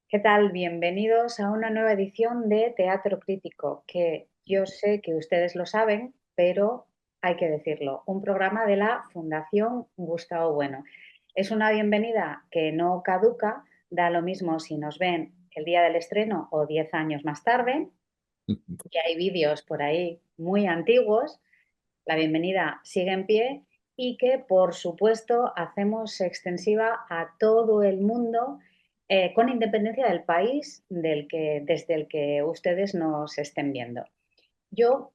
¿Qué tal? Bienvenidos a una nueva edición de Teatro Crítico, que yo sé que ustedes lo saben, pero hay que decirlo, un programa de la Fundación Gustavo Bueno. Es una bienvenida que no caduca, da lo mismo si nos ven el día del estreno o 10 años más tarde, y hay vídeos por ahí muy antiguos. La bienvenida sigue en pie y que, por supuesto, hacemos extensiva a todo el mundo, con independencia del país desde el que ustedes nos estén viendo. Yo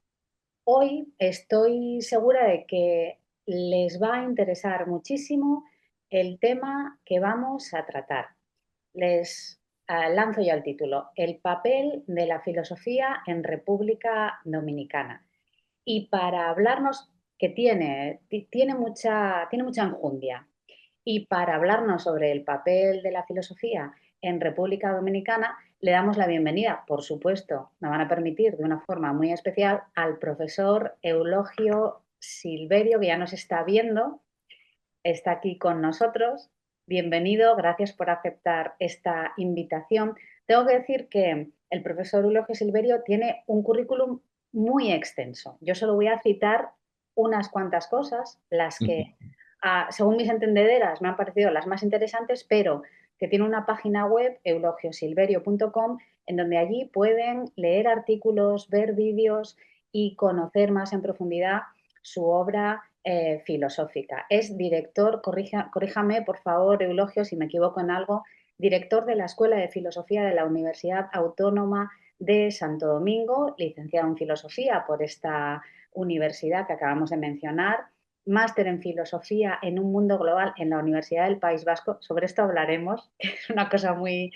hoy estoy segura de que les va a interesar muchísimo el tema que vamos a tratar. Les lanzo ya el título: El papel de la filosofía en República Dominicana. Y para hablarnos, que tiene mucha enjundia, y para hablarnos sobre el papel de la filosofía en República Dominicana, le damos la bienvenida, por supuesto, me van a permitir, de una forma muy especial, al profesor Eulogio Silverio, que ya nos está viendo, está aquí con nosotros. Bienvenido, gracias por aceptar esta invitación. Tengo que decir que el profesor Eulogio Silverio tiene un currículum muy extenso. Yo solo voy a citar unas cuantas cosas, las que, según mis entendederas, me han parecido las más interesantes, pero que tiene una página web, eulogiosilverio.com, en donde allí pueden leer artículos, ver vídeos y conocer más en profundidad su obra filosófica. Es director, corríjame por favor, Eulogio, si me equivoco en algo, director de la Escuela de Filosofía de la Universidad Autónoma de Santo Domingo, licenciado en Filosofía por esta universidad que acabamos de mencionar, máster en Filosofía en un mundo global en la Universidad del País Vasco. Sobre esto hablaremos, es una cosa muy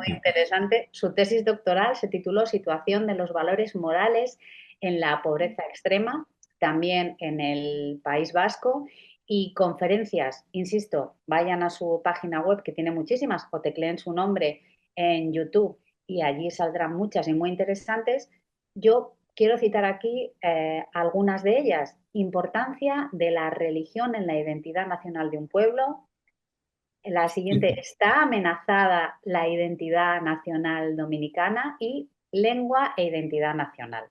interesante. Su tesis doctoral se tituló Situación de los valores morales en la pobreza extrema, también en el País Vasco, y conferencias, insisto, vayan a su página web, que tiene muchísimas, o tecleen su nombre en YouTube y allí saldrán muchas y muy interesantes. Yo quiero citar aquí algunas de ellas. Importancia de la religión en la identidad nacional de un pueblo. La siguiente: ¿está amenazada la identidad nacional dominicana? Y lengua e identidad nacional.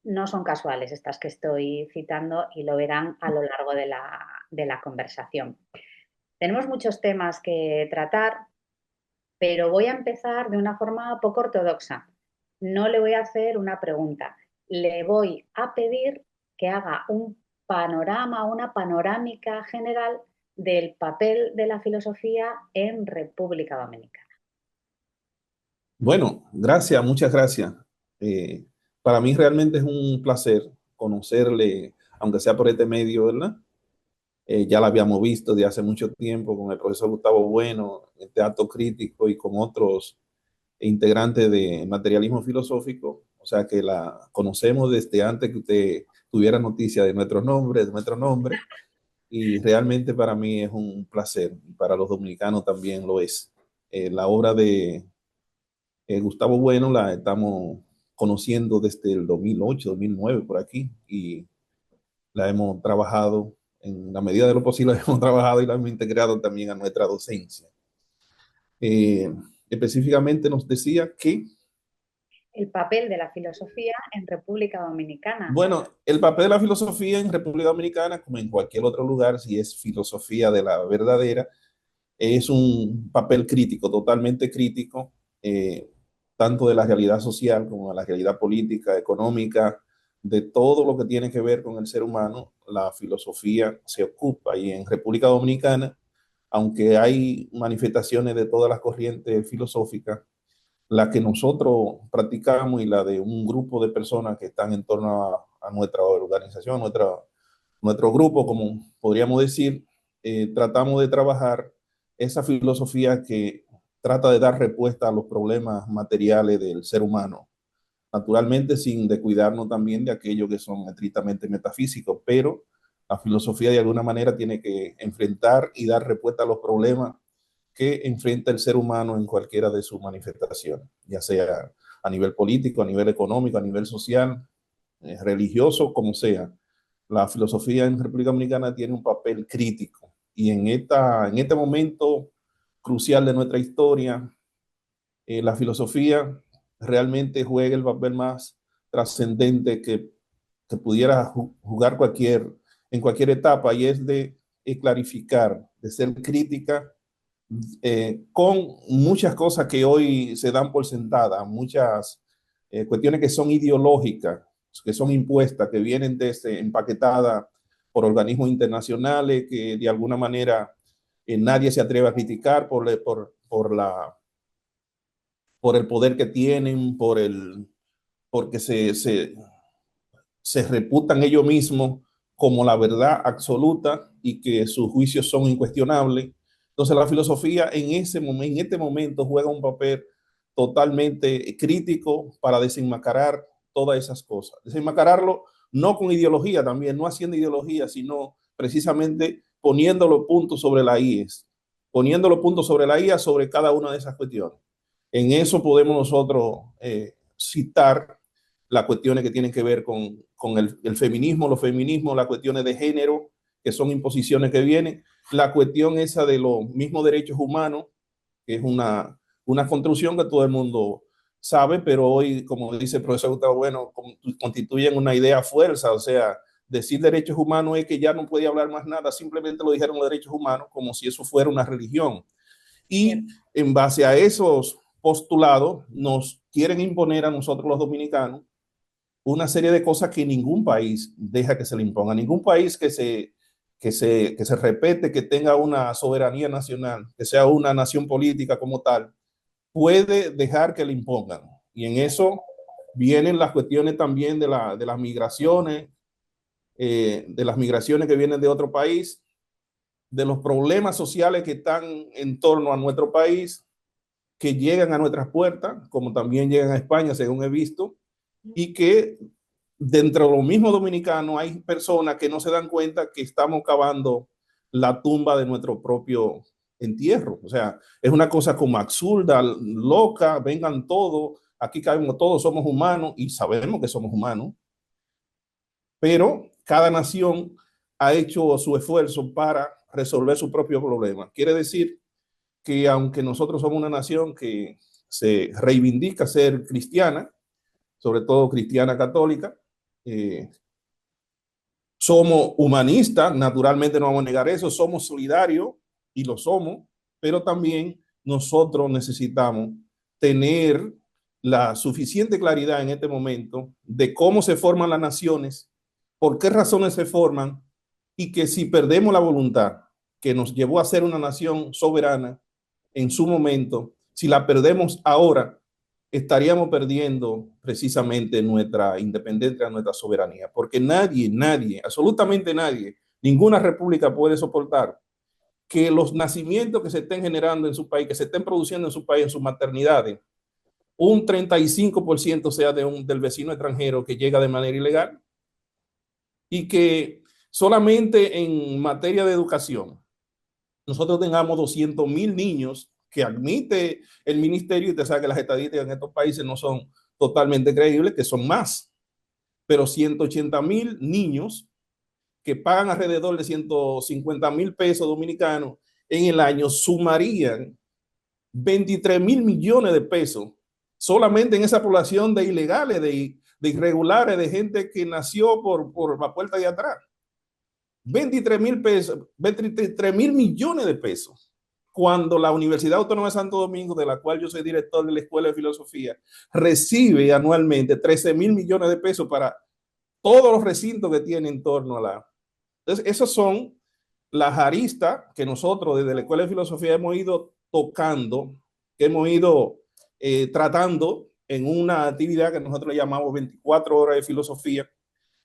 No son casuales estas que estoy citando y lo verán a lo largo de la conversación. Tenemos muchos temas que tratar, pero voy a empezar de una forma poco ortodoxa. No le voy a hacer una pregunta, le voy a pedir que haga un panorama, una panorámica general del papel de la filosofía en República Dominicana. Bueno, gracias, muchas gracias. Eh, para mí realmente es un placer conocerle, aunque sea por este medio, ¿verdad? Ya la habíamos visto de hace mucho tiempo con el profesor Gustavo Bueno, en Teatro Crítico y con otros integrantes de materialismo filosófico. O sea que la conocemos desde antes que usted tuviera noticia de nuestro nombre, y realmente para mí es un placer, y para los dominicanos también lo es. La obra de Gustavo Bueno la estamos conociendo desde el 2008, 2009 por aquí, y la hemos trabajado en la medida de lo posible, la hemos trabajado y la hemos integrado también a nuestra docencia. Eh, Específicamente nos decía que, El papel de la filosofía en República Dominicana. bueno, el papel de la filosofía en República Dominicana, como en cualquier otro lugar, si es filosofía de la verdadera, es un papel crítico, totalmente crítico, eh, tanto de la realidad social como de la realidad política, económica, de todo lo que tiene que ver con el ser humano. La filosofía se ocupa, y en República Dominicana, aunque hay manifestaciones de todas las corrientes filosóficas, la que nosotros practicamos y la de un grupo de personas que están en torno a nuestra organización, nuestro grupo, como podríamos decir, tratamos de trabajar esa filosofía que trata de dar respuesta a los problemas materiales del ser humano, naturalmente sin descuidarnos también de aquellos que son estrictamente metafísicos, pero la filosofía de alguna manera tiene que enfrentar y dar respuesta a los problemas que enfrenta el ser humano en cualquiera de sus manifestaciones, ya sea a nivel político, a nivel económico, a nivel social, religioso, como sea. La filosofía en República Dominicana tiene un papel crítico, y en este momento crucial de nuestra historia, la filosofía realmente juega el papel más trascendente que pudiera jugar en cualquier etapa, y es de clarificar, de ser crítica con muchas cosas que hoy se dan por sentadas, muchas cuestiones que son ideológicas, que son impuestas, que vienen desde empaquetadas por organismos internacionales, que de alguna manera nadie se atreve a criticar por el poder que tienen, porque se reputan ellos mismos como la verdad absoluta y que sus juicios son incuestionables. Entonces la filosofía en este momento juega un papel totalmente crítico para desenmascarar todas esas cosas. Desenmascararlo no con ideología también, no haciendo ideología, sino precisamente poniendo los puntos sobre la IES, poniendo los puntos sobre la IA sobre cada una de esas cuestiones. En eso podemos nosotros citar las cuestiones que tienen que ver con el feminismo, los feminismos, las cuestiones de género, que son imposiciones que vienen, la cuestión esa de los mismos derechos humanos, que es una construcción que todo el mundo sabe, pero hoy, como dice el profesor Gustavo Bueno, constituyen una idea fuerza, o sea, decir derechos humanos es que ya no puede hablar más nada, simplemente lo dijeron los derechos humanos como si eso fuera una religión. Y en base a esos postulados nos quieren imponer a nosotros los dominicanos una serie de cosas que ningún país deja que se le imponga, ningún país que se repete, que tenga una soberanía nacional, que sea una nación política como tal, puede dejar que le impongan. Y en eso vienen las cuestiones también de las migraciones que vienen de otro país, de los problemas sociales que están en torno a nuestro país, que llegan a nuestras puertas, como también llegan a España, según he visto, y que dentro de los mismos dominicanos hay personas que no se dan cuenta que estamos cavando la tumba de nuestro propio entierro. O sea, es una cosa como absurda, loca, vengan todos, aquí cabemos todos, somos humanos y sabemos que somos humanos, pero cada nación ha hecho su esfuerzo para resolver su propio problema. Quiere decir que aunque nosotros somos una nación que se reivindica ser cristiana, sobre todo cristiana católica, eh, somos humanistas, naturalmente no vamos a negar eso, somos solidarios y lo somos, pero también nosotros necesitamos tener la suficiente claridad en este momento de cómo se forman las naciones, por qué razones se forman, y que si perdemos la voluntad que nos llevó a ser una nación soberana en su momento, si la perdemos ahora, estaríamos perdiendo precisamente nuestra independencia, nuestra soberanía, porque nadie, absolutamente nadie, ninguna república puede soportar que los nacimientos que se estén generando en su país, que se estén produciendo en su país, en sus maternidades, un 35% sea del vecino extranjero que llega de manera ilegal, y que solamente en materia de educación nosotros tengamos 200,000 niños que admite el ministerio, y te sabe que las estadísticas en estos países no son totalmente creíbles, que son más, pero 180,000 niños que pagan alrededor de 150,000 pesos dominicanos en el año sumarían 23,000 millones de pesos solamente en esa población de ilegales, de irregulares, de gente que nació por la puerta de atrás. 23,000 pesos, 23,000 millones de pesos, cuando la Universidad Autónoma de Santo Domingo, de la cual yo soy director de la Escuela de Filosofía, recibe anualmente 13,000 millones de pesos para todos los recintos que tiene en torno a la... Entonces, esas son las aristas que nosotros desde la Escuela de Filosofía hemos ido tocando, que hemos ido tratando en una actividad que nosotros llamamos 24 horas de filosofía,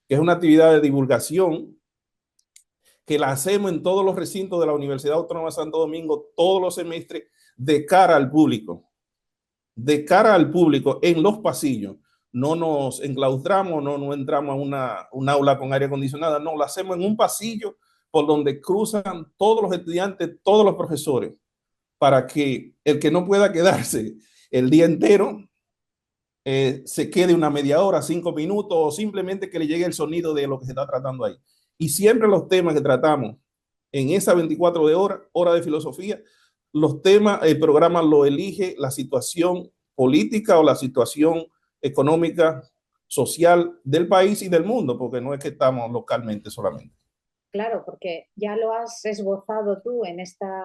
que es una actividad de divulgación que la hacemos en todos los recintos de la Universidad Autónoma de Santo Domingo todos los semestres de cara al público, en los pasillos. No nos enclaustramos, no entramos a un aula con aire acondicionada, no, lo hacemos en un pasillo por donde cruzan todos los estudiantes, todos los profesores, para que el que no pueda quedarse el día entero se quede una media hora, 5 minutos, o simplemente que le llegue el sonido de lo que se está tratando ahí. Y siempre los temas que tratamos en esa 24 de hora de filosofía los temas, el programa lo elige la situación política o la situación económica, social del país y del mundo, porque no es que estamos localmente solamente. Claro, porque ya lo has esbozado tú en esta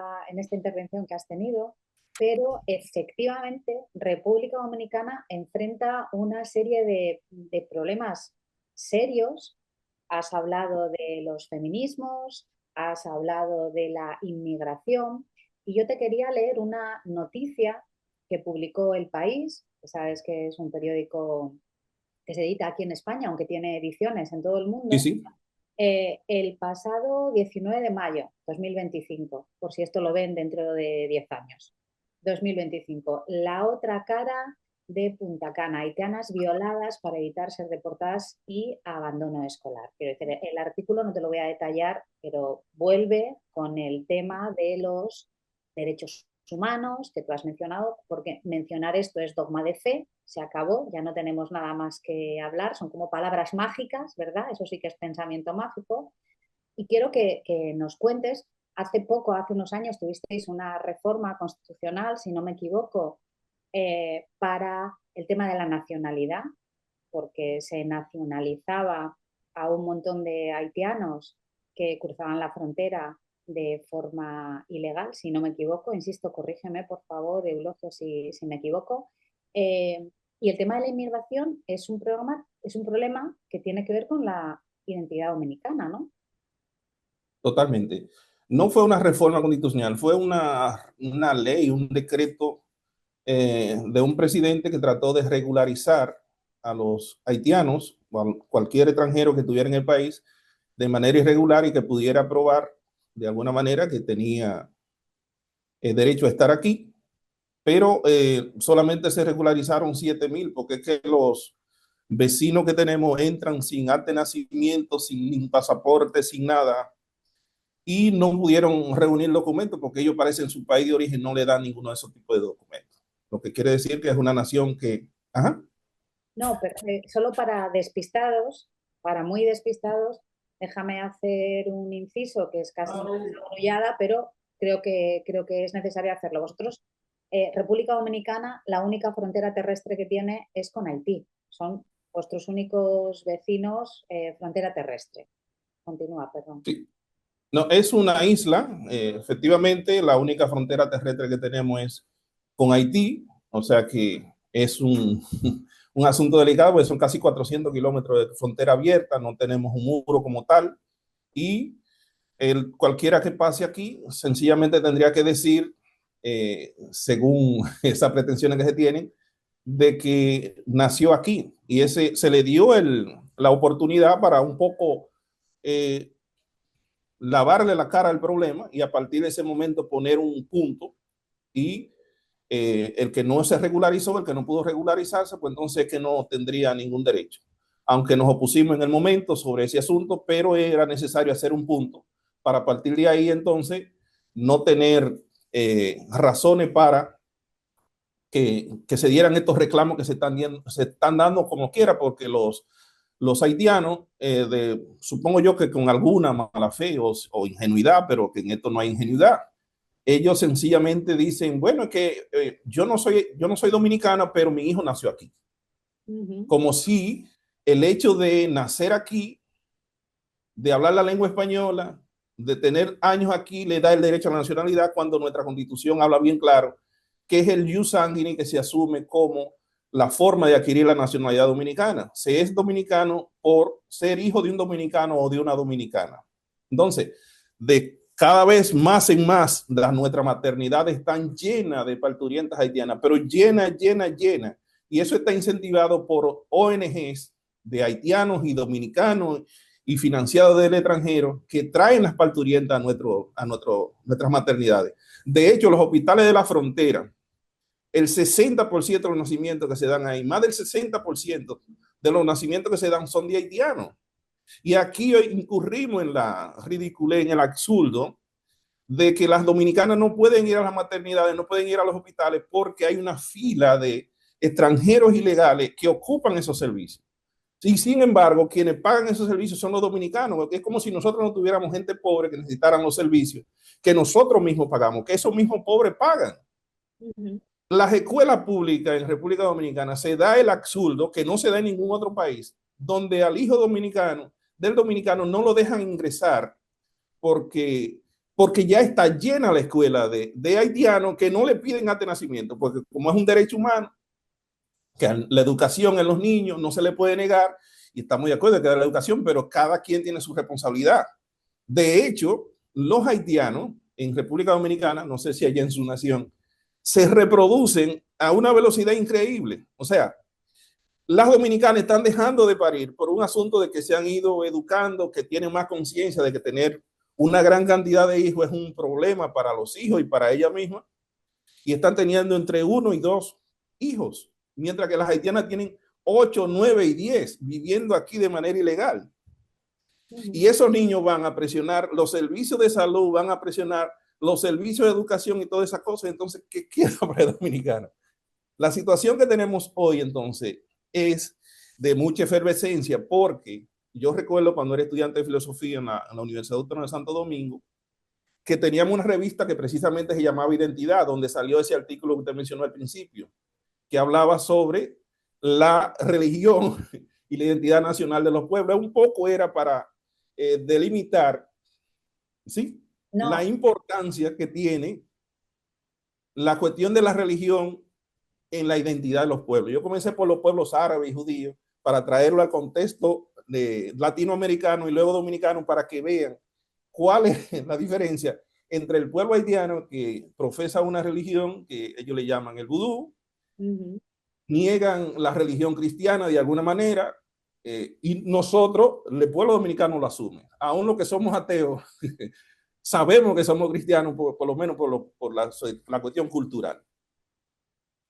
intervención que has tenido, pero efectivamente República Dominicana enfrenta una serie de problemas serios. Has hablado de los feminismos, has hablado de la inmigración, y yo te quería leer una noticia que publicó El País, que sabes que es un periódico que se edita aquí en España, aunque tiene ediciones en todo el Sí, mundo, sí, el pasado 19 de mayo 2025, por si esto lo ven dentro de 10 años. 2025, la otra cara de Punta Cana, haitianas violadas para evitar ser deportadas y abandono escolar. Quiero decir, el artículo no te lo voy a detallar, pero vuelve con el tema de los derechos humanos que tú has mencionado, porque mencionar esto es dogma de fe, se acabó, ya no tenemos nada más que hablar, son como palabras mágicas, ¿verdad? Eso sí que es pensamiento mágico. Y quiero que nos cuentes, hace poco, hace unos años, tuvisteis una reforma constitucional, si no me equivoco, para el tema de la nacionalidad, porque se nacionalizaba a un montón de haitianos que cruzaban la frontera de forma ilegal, si no me equivoco. Insisto, corrígeme por favor, Eulogio, si me equivoco. Y el tema de la inmigración es un problema que tiene que ver con la identidad dominicana, ¿no? totalmente. No fue una reforma constitucional, fue una ley, un decreto de un presidente que trató de regularizar a los haitianos o a cualquier extranjero que estuviera en el país de manera irregular y que pudiera probar de alguna manera que tenía derecho a estar aquí, pero solamente se regularizaron 7,000, porque es que los vecinos que tenemos entran sin acta de nacimiento, sin pasaporte, sin nada, y no pudieron reunir documentos porque ellos parecen su país de origen no le dan ninguno de esos tipos de documentos. Lo que quiere decir que es una nación que, ajá, No, pero solo para despistados, para muy despistados, déjame hacer un inciso que es casi una grullada, pero creo que es necesario hacerlo. Vosotros, República Dominicana, la única frontera terrestre que tiene es con Haití. Son vuestros únicos vecinos, frontera terrestre. Continúa, perdón. sí. No, es una isla, efectivamente, la única frontera terrestre que tenemos es con Haití, o sea que es un asunto delicado, porque son casi 400 kilómetros de frontera abierta, no tenemos un muro como tal, y cualquiera que pase aquí sencillamente tendría que decir, según esas pretensiones que se tienen, de que nació aquí, y ese se le dio la oportunidad para un poco eh, lavarle la cara al problema y a partir de ese momento poner un punto y el que no se regularizó, el que no pudo regularizarse, pues entonces es que no tendría ningún derecho. Aunque nos opusimos en el momento sobre ese asunto, pero era necesario hacer un punto para a partir de ahí entonces no tener razones para que se dieran estos reclamos que se están dando como quiera, porque los haitianos, supongo yo que con alguna mala fe o ingenuidad, pero que en esto no hay ingenuidad, ellos sencillamente dicen, bueno, es que yo no soy dominicana, pero mi hijo nació aquí. Ujú. Como si el hecho de nacer aquí, de hablar la lengua española, de tener años aquí, le da el derecho a la nacionalidad, cuando nuestra constitución habla bien claro que es el jus sanguinis que se asume como la forma de adquirir la nacionalidad dominicana. Se es dominicano por ser hijo de un dominicano o de una dominicana. Entonces, de cada vez más en más, nuestra maternidad están llenas de parturientas haitianas, pero llena, llena, llena. Y eso está incentivado por ONGs de haitianos y dominicanos y financiados del extranjero que traen las parturientas nuestras maternidades. De hecho, los hospitales de la frontera, el 60% de los nacimientos que se dan ahí, más del 60% de los nacimientos que se dan son de haitianos. Y aquí hoy incurrimos en la ridiculez, en el absurdo de que las dominicanas no pueden ir a las maternidades, no pueden ir a los hospitales porque hay una fila de extranjeros ilegales que ocupan esos servicios. Y sin embargo, quienes pagan esos servicios son los dominicanos, porque es como si nosotros no tuviéramos gente pobre que necesitaran los servicios que nosotros mismos pagamos, que esos mismos pobres pagan. Ujú. Las escuelas públicas en República Dominicana se da el absurdo que no se da en ningún otro país, donde al hijo dominicano, del dominicano, no lo dejan ingresar porque, porque ya está llena la escuela de haitianos que no le piden acta de nacimiento, porque como es un derecho humano, que la educación en los niños no se le puede negar, y estamos de acuerdo que da la educación, pero cada quien tiene su responsabilidad. De hecho, los haitianos en República Dominicana, no sé si allá en su nación, se reproducen a una velocidad increíble. O sea, las dominicanas están dejando de parir por un asunto de que se han ido educando, que tienen más conciencia de que tener una gran cantidad de hijos es un problema para los hijos y para ella misma, y están teniendo entre 1 y 2 hijos, mientras que las haitianas tienen 8, 9 y 10 viviendo aquí de manera ilegal. Ujú. Y esos niños van a presionar los servicios de salud, van a presionar los servicios de educación y todas esas cosas. Entonces, ¿qué queda para el dominicano? La situación que tenemos hoy, entonces, es de mucha efervescencia, porque yo recuerdo cuando era estudiante de filosofía en la Universidad Autónoma de Santo Domingo, que teníamos una revista que precisamente se llamaba Identidad, donde salió ese artículo que usted mencionó al principio, que hablaba sobre la religión y la identidad nacional de los pueblos. Un poco era para delimitar, ¿sí?, la No, importancia que tiene la cuestión de la religión en la identidad de los pueblos. Yo comencé por los pueblos árabes y judíos para traerlo al contexto de latinoamericano y luego dominicano para que vean cuál es la diferencia entre el pueblo haitiano que profesa una religión que ellos le llaman el vudú, ujú. niegan la religión cristiana de alguna manera, y nosotros, el pueblo dominicano, lo asume. Aún los que somos ateos, sabemos que somos cristianos, por lo menos por la cuestión cultural.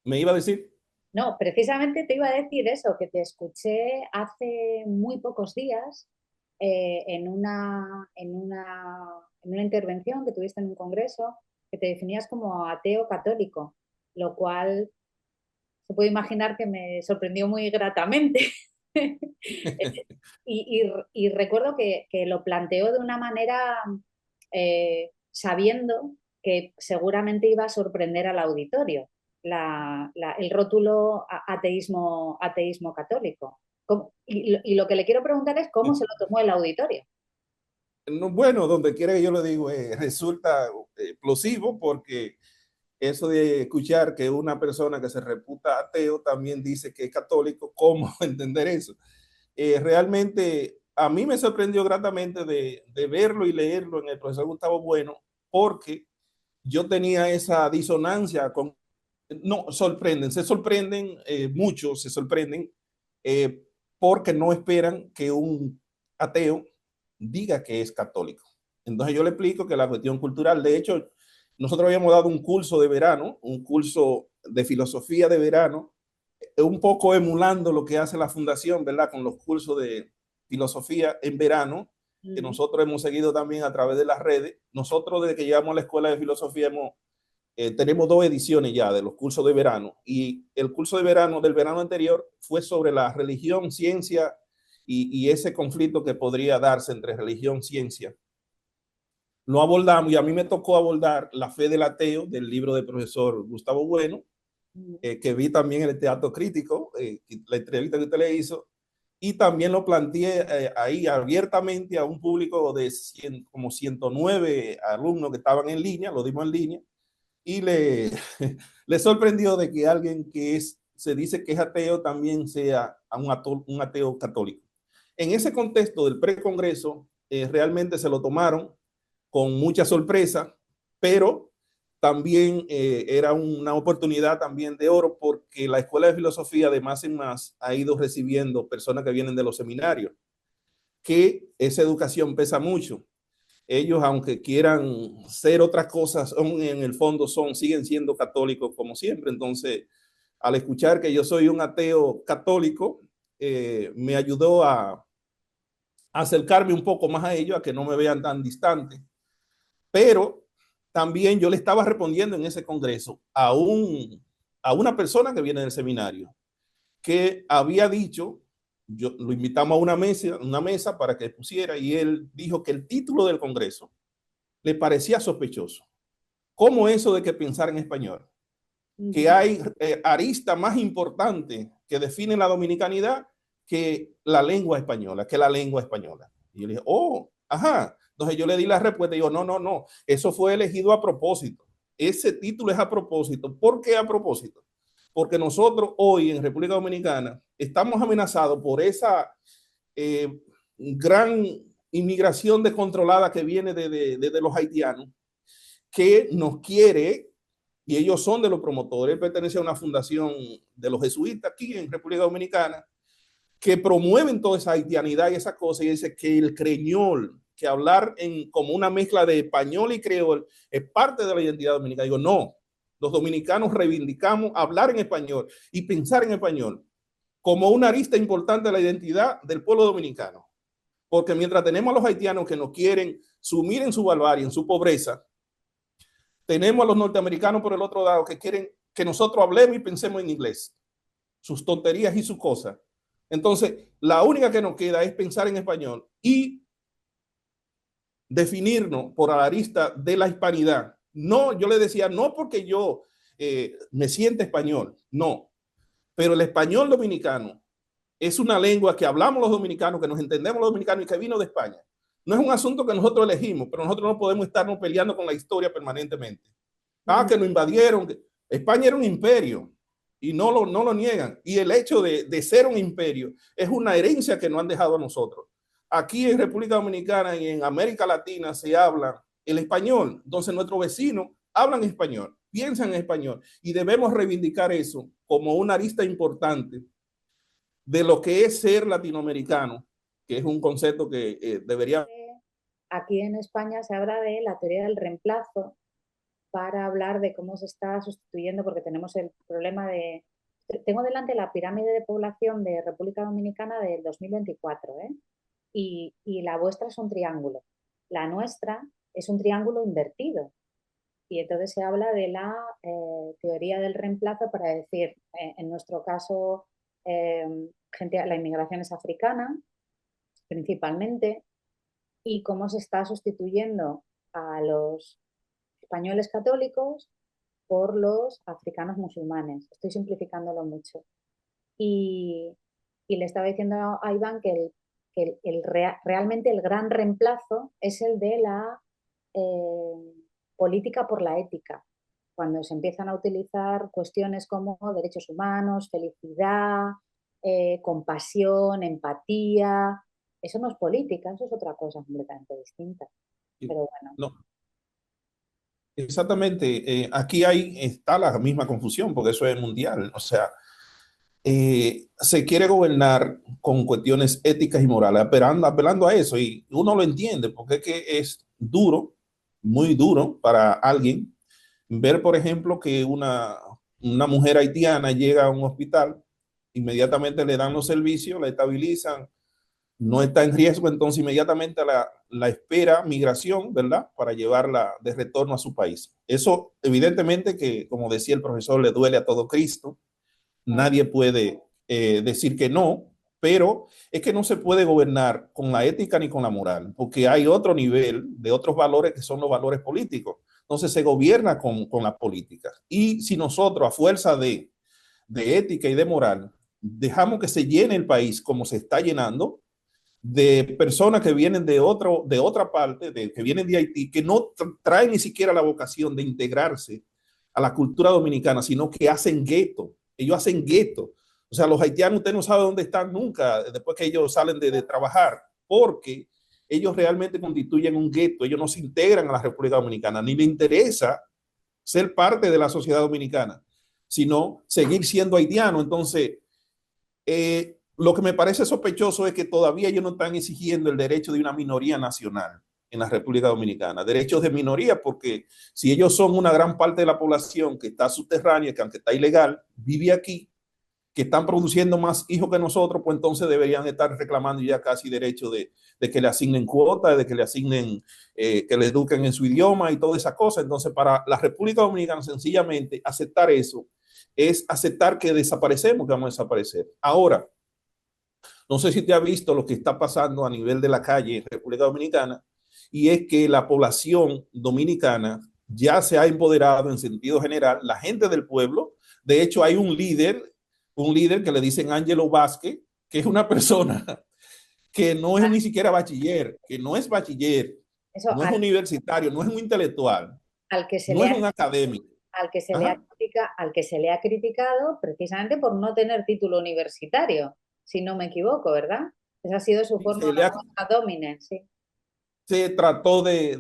¿Me iba a decir? No, precisamente te iba a decir eso, que te escuché hace muy pocos días en una intervención que tuviste en un congreso, que te definías como ateo católico, lo cual se puede imaginar que me sorprendió muy gratamente. Y recuerdo que lo planteó de una manera sabiendo que seguramente iba a sorprender al auditorio el rótulo ateísmo católico. Y lo que le quiero preguntar es cómo se lo tomó el auditorio. No, bueno, donde quiera que yo lo digo, resulta explosivo, porque eso de escuchar que una persona que se reputa ateo también dice que es católico, ¿cómo entender eso? Realmente a mí me sorprendió gratamente de verlo y leerlo en el profesor Gustavo Bueno, porque yo tenía esa disonancia con, no, se sorprenden, muchos se sorprenden, eh, porque no esperan que un ateo diga que es católico. Entonces yo le explico que la cuestión cultural, de hecho, nosotros habíamos dado un curso de verano, un curso de filosofía de verano, un poco emulando lo que hace la fundación, ¿verdad? Con los cursos de filosofía en verano, que Ujú. nosotros hemos seguido también a través de las redes. Nosotros desde que llegamos a la escuela de filosofía tenemos 2 ediciones ya de los cursos de verano, y el curso de verano del verano anterior fue sobre la religión, ciencia y ese conflicto que podría darse entre religión y ciencia. Lo abordamos y a mí me tocó abordar La fe del ateo del libro del profesor Gustavo Bueno, que vi también en el Teatro Crítico, la entrevista que usted le hizo, y también lo planteé ahí abiertamente a un público de como 109 alumnos que estaban en línea, lo dimos en línea, y le sorprendió de que alguien que se dice que es ateo también sea un ateo católico. En ese contexto del precongreso, realmente se lo tomaron con mucha sorpresa, pero también era una oportunidad también de oro, porque la Escuela de Filosofía de más en más ha ido recibiendo personas que vienen de los seminarios, que esa educación pesa mucho. Ellos, aunque quieran ser otras cosas, en el fondo siguen siendo católicos como siempre. Entonces, al escuchar que yo soy un ateo católico, me ayudó a acercarme un poco más a ellos, a que no me vean tan distante. Pero también yo le estaba respondiendo en ese congreso a una persona que viene del seminario, que había dicho yo lo invitamos a una mesa para que pusiera y él dijo que el título del Congreso le parecía sospechoso. ¿Cómo eso de que pensar en español? Que hay arista más importante que define la dominicanidad que la lengua española, que la lengua española. Y yo le dije, oh, ajá. Entonces yo le di la respuesta y yo, no, no, no, eso fue elegido a propósito. Ese título es a propósito. ¿Por qué a propósito? Porque nosotros hoy en República Dominicana estamos amenazados por esa gran inmigración descontrolada que viene de los haitianos, que nos quiere, y ellos son de los promotores, pertenece a una fundación de los jesuitas aquí en República Dominicana, que promueven toda esa haitianidad y esa cosa, y dice que el creñol, que hablar como una mezcla de español y creol es parte de la identidad dominicana. Digo, no, los dominicanos reivindicamos hablar en español y pensar en español como una arista importante de la identidad del pueblo dominicano. Porque mientras tenemos a los haitianos que nos quieren sumir en su barbarie, en su pobreza, tenemos a los norteamericanos por el otro lado que quieren que nosotros hablemos y pensemos en inglés, sus tonterías y sus cosas. Entonces, la única que nos queda es pensar en español y definirnos por la arista de la hispanidad. No, yo le decía, no porque yo me sienta español, no, pero el español dominicano es una lengua que hablamos los dominicanos, que nos entendemos los dominicanos y que vino de España. No es un asunto que nosotros elegimos, pero nosotros no podemos estarnos peleando con la historia permanentemente. Ah, que nos invadieron. España era un imperio y no lo niegan. Y el hecho de ser un imperio es una herencia que nos han dejado a nosotros. Aquí en República Dominicana y en América Latina se habla el español. Entonces nuestros vecinos hablan español, piensan en español y debemos reivindicar eso como una arista importante de lo que es ser latinoamericano, que es un concepto que debería... Aquí en España se habla de la teoría del reemplazo para hablar de cómo se está sustituyendo, porque tenemos el problema de... Tengo delante la pirámide de población de República Dominicana del 2024, ¿eh? Y la vuestra es un triángulo. La nuestra es un triángulo invertido. Y entonces se habla de la teoría del reemplazo para decir, en nuestro caso, la inmigración es africana, principalmente, y cómo se está sustituyendo a los españoles católicos por los africanos musulmanes. Estoy simplificándolo mucho. Y, y le estaba diciendo a Iván que realmente el gran reemplazo es el de la política por la ética, cuando se empiezan a utilizar cuestiones como derechos humanos, felicidad, compasión, empatía. Eso no es política, eso es otra cosa completamente distinta. Pero bueno. No, exactamente. Aquí está la misma confusión, porque eso es mundial. O sea, se quiere gobernar con cuestiones éticas y morales, apelando a eso, y uno lo entiende, porque es que es duro, muy duro para alguien ver, por ejemplo, que una mujer haitiana llega a un hospital, inmediatamente le dan los servicios, la estabilizan, no está en riesgo, entonces inmediatamente la espera migración, ¿verdad? Para llevarla de retorno a su país. Eso, evidentemente, que como decía el profesor, le duele a todo Cristo. Nadie puede decir que no, pero es que no se puede gobernar con la ética ni con la moral, porque hay otro nivel de otros valores que son los valores políticos. Entonces se gobierna con las políticas. Y si nosotros, a fuerza de ética y de moral, dejamos que se llene el país como se está llenando, de personas que vienen de otra parte, que vienen de Haití, que no traen ni siquiera la vocación de integrarse a la cultura dominicana, sino que hacen gueto. Ellos hacen gueto. O sea, los haitianos, usted no sabe dónde están nunca después que ellos salen de trabajar, porque ellos realmente constituyen un gueto. Ellos no se integran a la República Dominicana, ni les interesa ser parte de la sociedad dominicana, sino seguir siendo haitiano. Entonces, lo que me parece sospechoso es que todavía ellos no están exigiendo el derecho de una minoría nacional en la República Dominicana. Derechos de minoría, porque si ellos son una gran parte de la población que está subterránea, que aunque está ilegal, vive aquí, que están produciendo más hijos que nosotros, pues entonces deberían estar reclamando ya casi derecho de que le asignen cuotas, de que le asignen, que le eduquen en su idioma y todas esas cosas. Entonces, para la República Dominicana, sencillamente aceptar eso es aceptar que desaparecemos, que vamos a desaparecer. Ahora, No sé si te has visto lo que está pasando a nivel de la calle en República Dominicana, y es que la población dominicana ya se ha empoderado en sentido general, la gente del pueblo. De hecho, hay un líder que le dicen Ángelo Vázquez, que es una persona que no es ni siquiera bachiller, que no es bachiller, Eso no es universitario, no es un intelectual, al que se no le es ha, un académico. Ajá. al que se le ha criticado precisamente por no tener título universitario, si no me equivoco, ¿verdad? Esa ha sido su forma Se, le ha, domine, sí. se trató de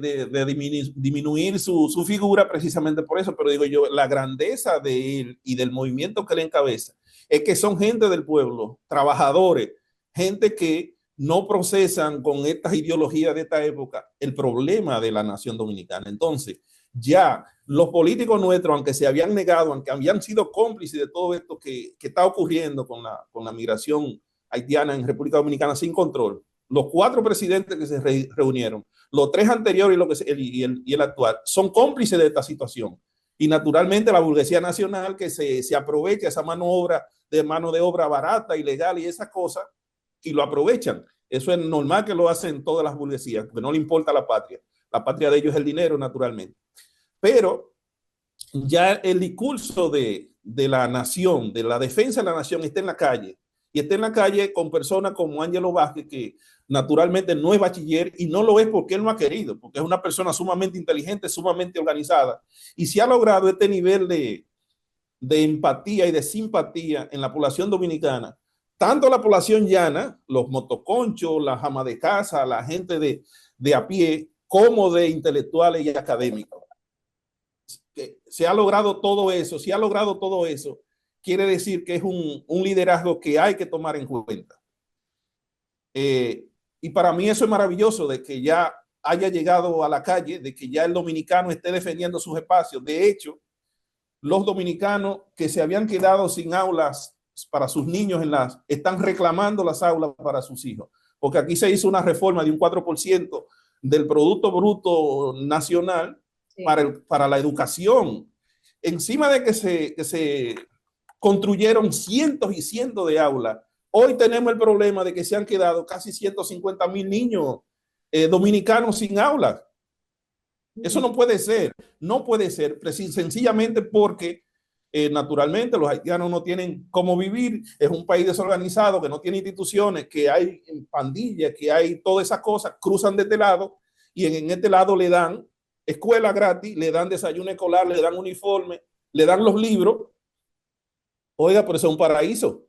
disminuir su figura precisamente por eso, pero digo yo, la grandeza de él y del movimiento que le encabeza es que son gente del pueblo, trabajadores, gente que no procesan con estas ideologías de esta época el problema de la nación dominicana. Entonces, ya los políticos nuestros, aunque se habían negado, aunque habían sido cómplices de todo esto que está ocurriendo con la migración haitiana en República Dominicana sin control, los cuatro presidentes que se reunieron, los tres anteriores y el actual, son cómplices de esta situación. Y naturalmente la burguesía nacional que se aprovecha esa mano de obra barata, ilegal y esas cosas, y lo aprovechan. Eso es normal que lo hacen todas las burguesías, porque no le importa la patria. La patria de ellos es el dinero, naturalmente. Pero ya el discurso de la nación, de la defensa de la nación, está en la calle. Y está en la calle con personas como Ángelo Vázquez, que naturalmente no es bachiller y no lo es porque él no ha querido, porque es una persona sumamente inteligente, sumamente organizada. Y se ha logrado este nivel de empatía y de simpatía en la población dominicana, tanto la población llana, los motoconchos, las amas de casa, la gente de a pie, como de intelectuales y académicos. Que se ha logrado todo eso, si ha logrado todo eso, quiere decir que es un liderazgo que hay que tomar en cuenta. Y para mí eso es maravilloso, de que ya haya llegado a la calle, de que ya el dominicano esté defendiendo sus espacios. De hecho, los dominicanos que se habían quedado sin aulas para sus niños están reclamando las aulas para sus hijos, porque aquí se hizo una reforma de un 4% del Producto Bruto Nacional Sí. para la educación. Encima de que se construyeron cientos y cientos de aulas, hoy tenemos el problema de que se han quedado casi 150,000 niños dominicanos sin aulas. Eso no puede ser, no puede ser, sencillamente porque naturalmente los haitianos no tienen cómo vivir, es un país desorganizado que no tiene instituciones, que hay pandillas, que hay todas esas cosas, cruzan de este lado y en este lado le dan escuela gratis, le dan desayuno escolar, le dan uniforme, le dan los libros. Oiga, pero eso es un paraíso.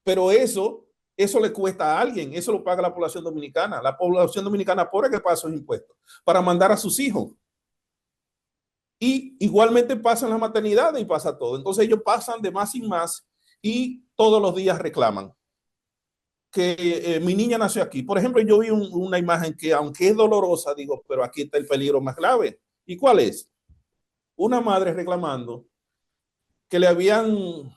Pero eso le cuesta a alguien, eso lo paga la población dominicana. La población dominicana pobre que paga esos impuestos para mandar a sus hijos. Y igualmente pasa en la maternidad y pasa todo. Entonces ellos pasan de más y más y todos los días reclaman que mi niña nació aquí. Por ejemplo, yo vi una imagen que, aunque es dolorosa, digo, pero aquí está el peligro más grave. ¿Y cuál es? Una madre reclamando que le habían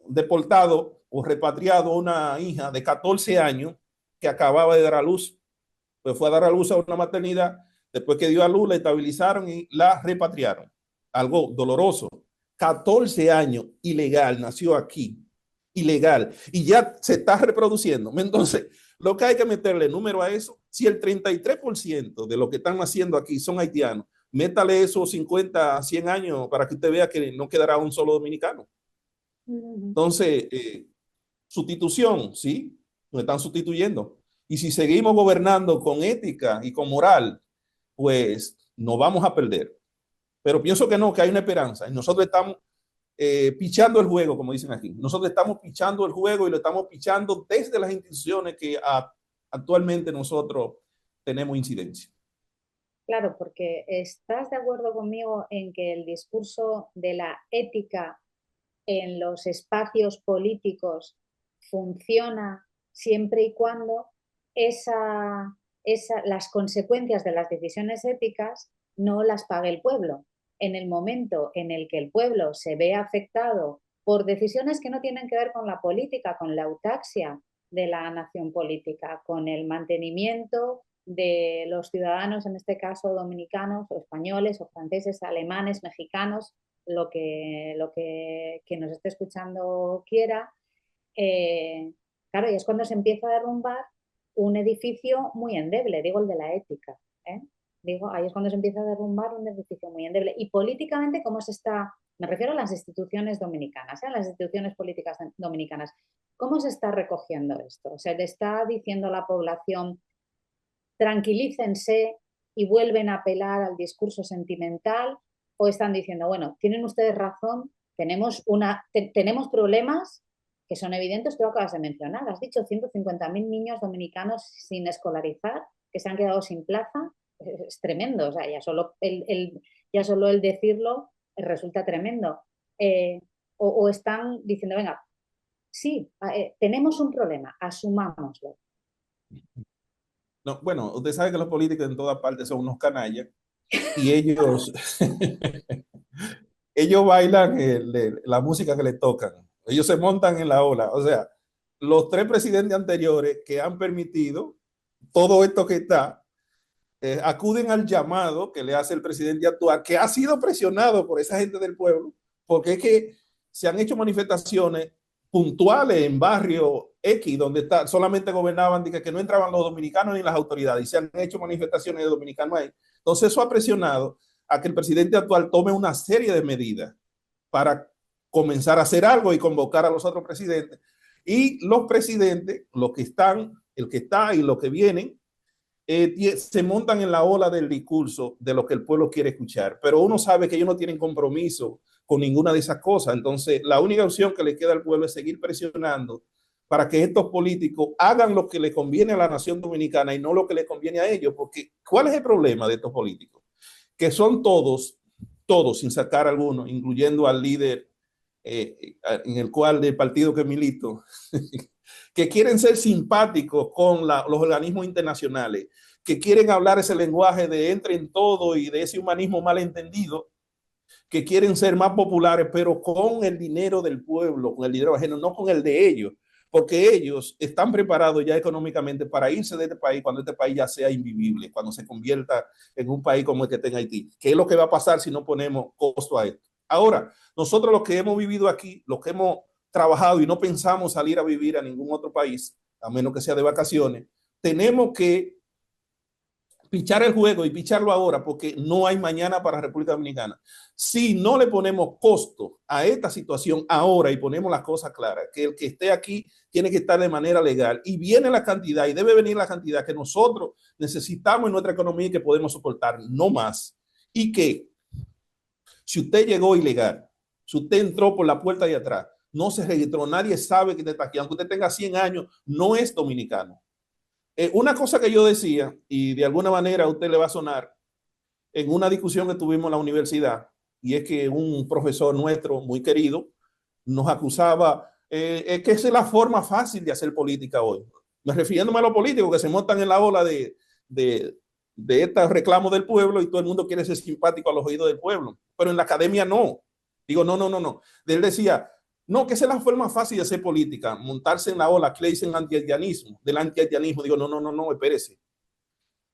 deportado o repatriado a una hija de 14 años que acababa de dar a luz. Pues fue a dar a luz a una maternidad, después que dio a luz la estabilizaron y la repatriaron. Algo doloroso. 14 años, ilegal, nació aquí, ilegal, y ya se está reproduciendo. Entonces, lo que hay que meterle número a eso, si el 33% de lo que están naciendo aquí son haitianos, métale esos 50, 100 años para que usted vea que no quedará un solo dominicano. Entonces, sustitución, ¿sí? Nos están sustituyendo. Y si seguimos gobernando con ética y con moral, pues nos vamos a perder. Pero pienso que no, que hay una esperanza. Y nosotros estamos pichando el juego, como dicen aquí. Nosotros estamos pichando el juego y lo estamos pichando desde las instituciones que actualmente nosotros tenemos incidencia. Claro, porque estás de acuerdo conmigo en que el discurso de la ética en los espacios políticos funciona siempre y cuando las consecuencias de las decisiones éticas no las pague el pueblo. En el momento en el que el pueblo se ve afectado por decisiones que no tienen que ver con la política, con la autaxia de la nación política, con el mantenimiento de los ciudadanos, en este caso dominicanos o españoles o franceses, alemanes, mexicanos, que nos esté escuchando quiera, Claro, y es cuando se empieza a derrumbar un edificio muy endeble, digo el de la ética. ¿Eh? Digo, ahí es cuando se empieza a derrumbar un edificio muy endeble. Y políticamente, ¿cómo se está? Me refiero a las instituciones dominicanas, a las instituciones políticas dominicanas. ¿Cómo se está recogiendo esto? ¿Se le está diciendo a la población tranquilícense y vuelven a apelar al discurso sentimental? ¿O están diciendo, bueno, tienen ustedes razón, tenemos problemas que son evidentes, tú acabas de mencionar, has dicho 150.000 niños dominicanos sin escolarizar, que se han quedado sin plaza, es tremendo, o sea, ya solo el decirlo resulta tremendo. O están diciendo, venga, sí, tenemos un problema, asumámoslo. No, bueno, usted sabe que los políticos en todas partes son unos canallas y ellos, ellos bailan la música que les tocan. Ellos se montan en la ola. O sea, los tres presidentes anteriores que han permitido todo esto que está, acuden al llamado que le hace el presidente actual, que ha sido presionado por esa gente del pueblo, porque es que se han hecho manifestaciones puntuales en barrio X, donde solamente gobernaban, que no entraban los dominicanos ni las autoridades, y se han hecho manifestaciones de dominicanos ahí. Entonces eso ha presionado a que el presidente actual tome una serie de medidas para comenzar a hacer algo y convocar a los otros presidentes. Y los presidentes, los que están, el que está y los que vienen, se montan en la ola del discurso de lo que el pueblo quiere escuchar, pero uno sabe que ellos no tienen compromiso con ninguna de esas cosas. Entonces, la única opción que le queda al pueblo es seguir presionando para que estos políticos hagan lo que le conviene a la nación dominicana y no lo que le conviene a ellos, porque ¿cuál es el problema de estos políticos? Que son todos, sin sacar alguno, incluyendo al líder en el cual del partido que milito, que quieren ser simpáticos con los organismos internacionales, que quieren hablar ese lenguaje de entre en todo y de ese humanismo malentendido, que quieren ser más populares, pero con el dinero del pueblo, con el dinero ajeno, no con el de ellos, porque ellos están preparados ya económicamente para irse de este país cuando este país ya sea invivible, cuando se convierta en un país como el que está en Haití. ¿Qué es lo que va a pasar si no ponemos costo a esto? Ahora, nosotros los que hemos vivido aquí, los que hemos trabajado y no pensamos salir a vivir a ningún otro país, a menos que sea de vacaciones, tenemos que pichar el juego y picharlo ahora porque no hay mañana para República Dominicana. Si no le ponemos costo a esta situación ahora y ponemos las cosas claras, que el que esté aquí tiene que estar de manera legal y viene la cantidad y debe venir la cantidad que nosotros necesitamos en nuestra economía y que podemos soportar, no más. Y que si usted llegó ilegal, si usted entró por la puerta de atrás, no se registró, nadie sabe que usted está aquí, aunque usted tenga 100 años, no es dominicano. Una cosa que yo decía, y de alguna manera a usted le va a sonar, en una discusión que tuvimos en la universidad, y es que un profesor nuestro muy querido nos acusaba, que esa es la forma fácil de hacer política hoy. Me refiriéndome a los políticos que se montan en la ola de, de estos reclamos del pueblo y todo el mundo quiere ser simpático a los oídos del pueblo, pero en la academia no. Digo, no. Él decía, no, que esa es la forma fácil de hacer política, montarse en la ola, que le dicen anti-haitianismo, del anti-haitianismo. Digo, no, espérese.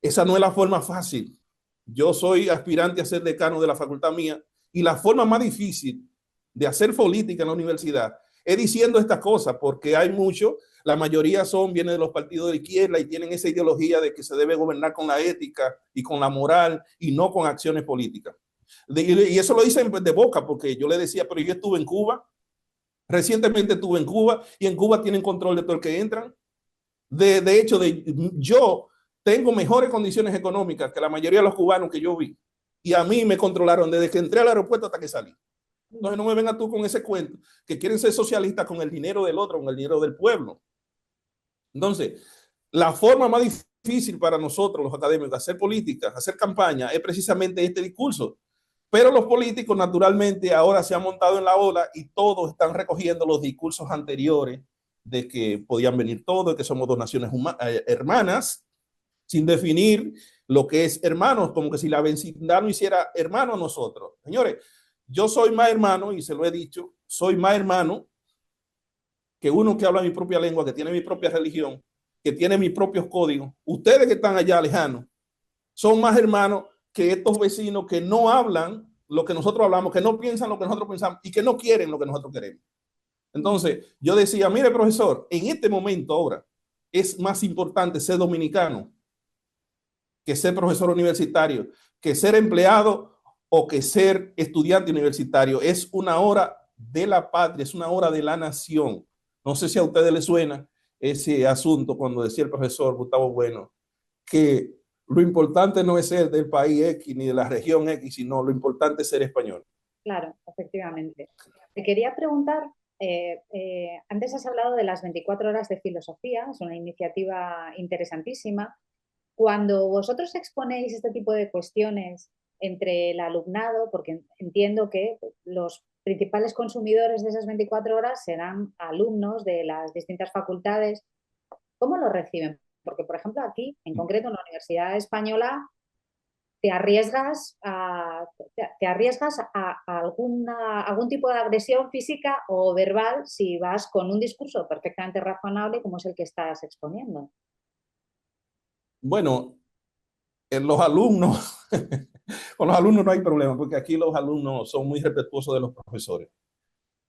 Esa no es la forma fácil. Yo soy aspirante a ser decano de la facultad mía y la forma más difícil de hacer política en la universidad es diciendo estas cosas, porque hay mucho, la mayoría vienen de los partidos de izquierda y tienen esa ideología de que se debe gobernar con la ética y con la moral y no con acciones políticas. Y eso lo dicen de boca, porque yo le decía, pero yo estuve en Cuba, recientemente estuve en Cuba y en Cuba tienen control de todo el que entran. De hecho, yo tengo mejores condiciones económicas que la mayoría de los cubanos que yo vi. Y a mí me controlaron desde que entré al aeropuerto hasta que salí. Entonces no me vengas tú con ese cuento, que quieren ser socialistas con el dinero del otro, con el dinero del pueblo. Entonces, la forma más difícil para nosotros, los académicos, hacer política, hacer campaña, es precisamente este discurso. Pero los políticos, naturalmente, ahora se han montado en la ola y todos están recogiendo los discursos anteriores de que podían venir todos, de que somos dos naciones hermanas, sin definir lo que es hermanos, como que si la vecindad no hiciera hermano a nosotros. Señores, yo soy más hermano, y se lo he dicho, soy más hermano que uno que habla mi propia lengua, que tiene mi propia religión, que tiene mis propios códigos. Ustedes que están allá lejanos son más hermanos que estos vecinos que no hablan lo que nosotros hablamos, que no piensan lo que nosotros pensamos y que no quieren lo que nosotros queremos. Entonces, yo decía, mire, profesor, en este momento ahora es más importante ser dominicano que ser profesor universitario, que ser empleado o que ser estudiante universitario. Es una hora de la patria, es una hora de la nación. No sé si a ustedes les suena ese asunto cuando decía el profesor Gustavo Bueno, que lo importante no es ser del país X ni de la región X, sino lo importante es ser español. Claro, efectivamente. Te quería preguntar, antes has hablado de las 24 horas de filosofía, es una iniciativa interesantísima. Cuando vosotros exponéis este tipo de cuestiones entre el alumnado, porque entiendo que los principales consumidores de esas 24 horas serán alumnos de las distintas facultades, ¿cómo lo reciben? Porque, por ejemplo, aquí, en concreto, en la Universidad Española, te arriesgas a algún tipo de agresión física o verbal si vas con un discurso perfectamente razonable como es el que estás exponiendo. Bueno, los alumnos, con los alumnos no hay problema, porque aquí los alumnos son muy respetuosos de los profesores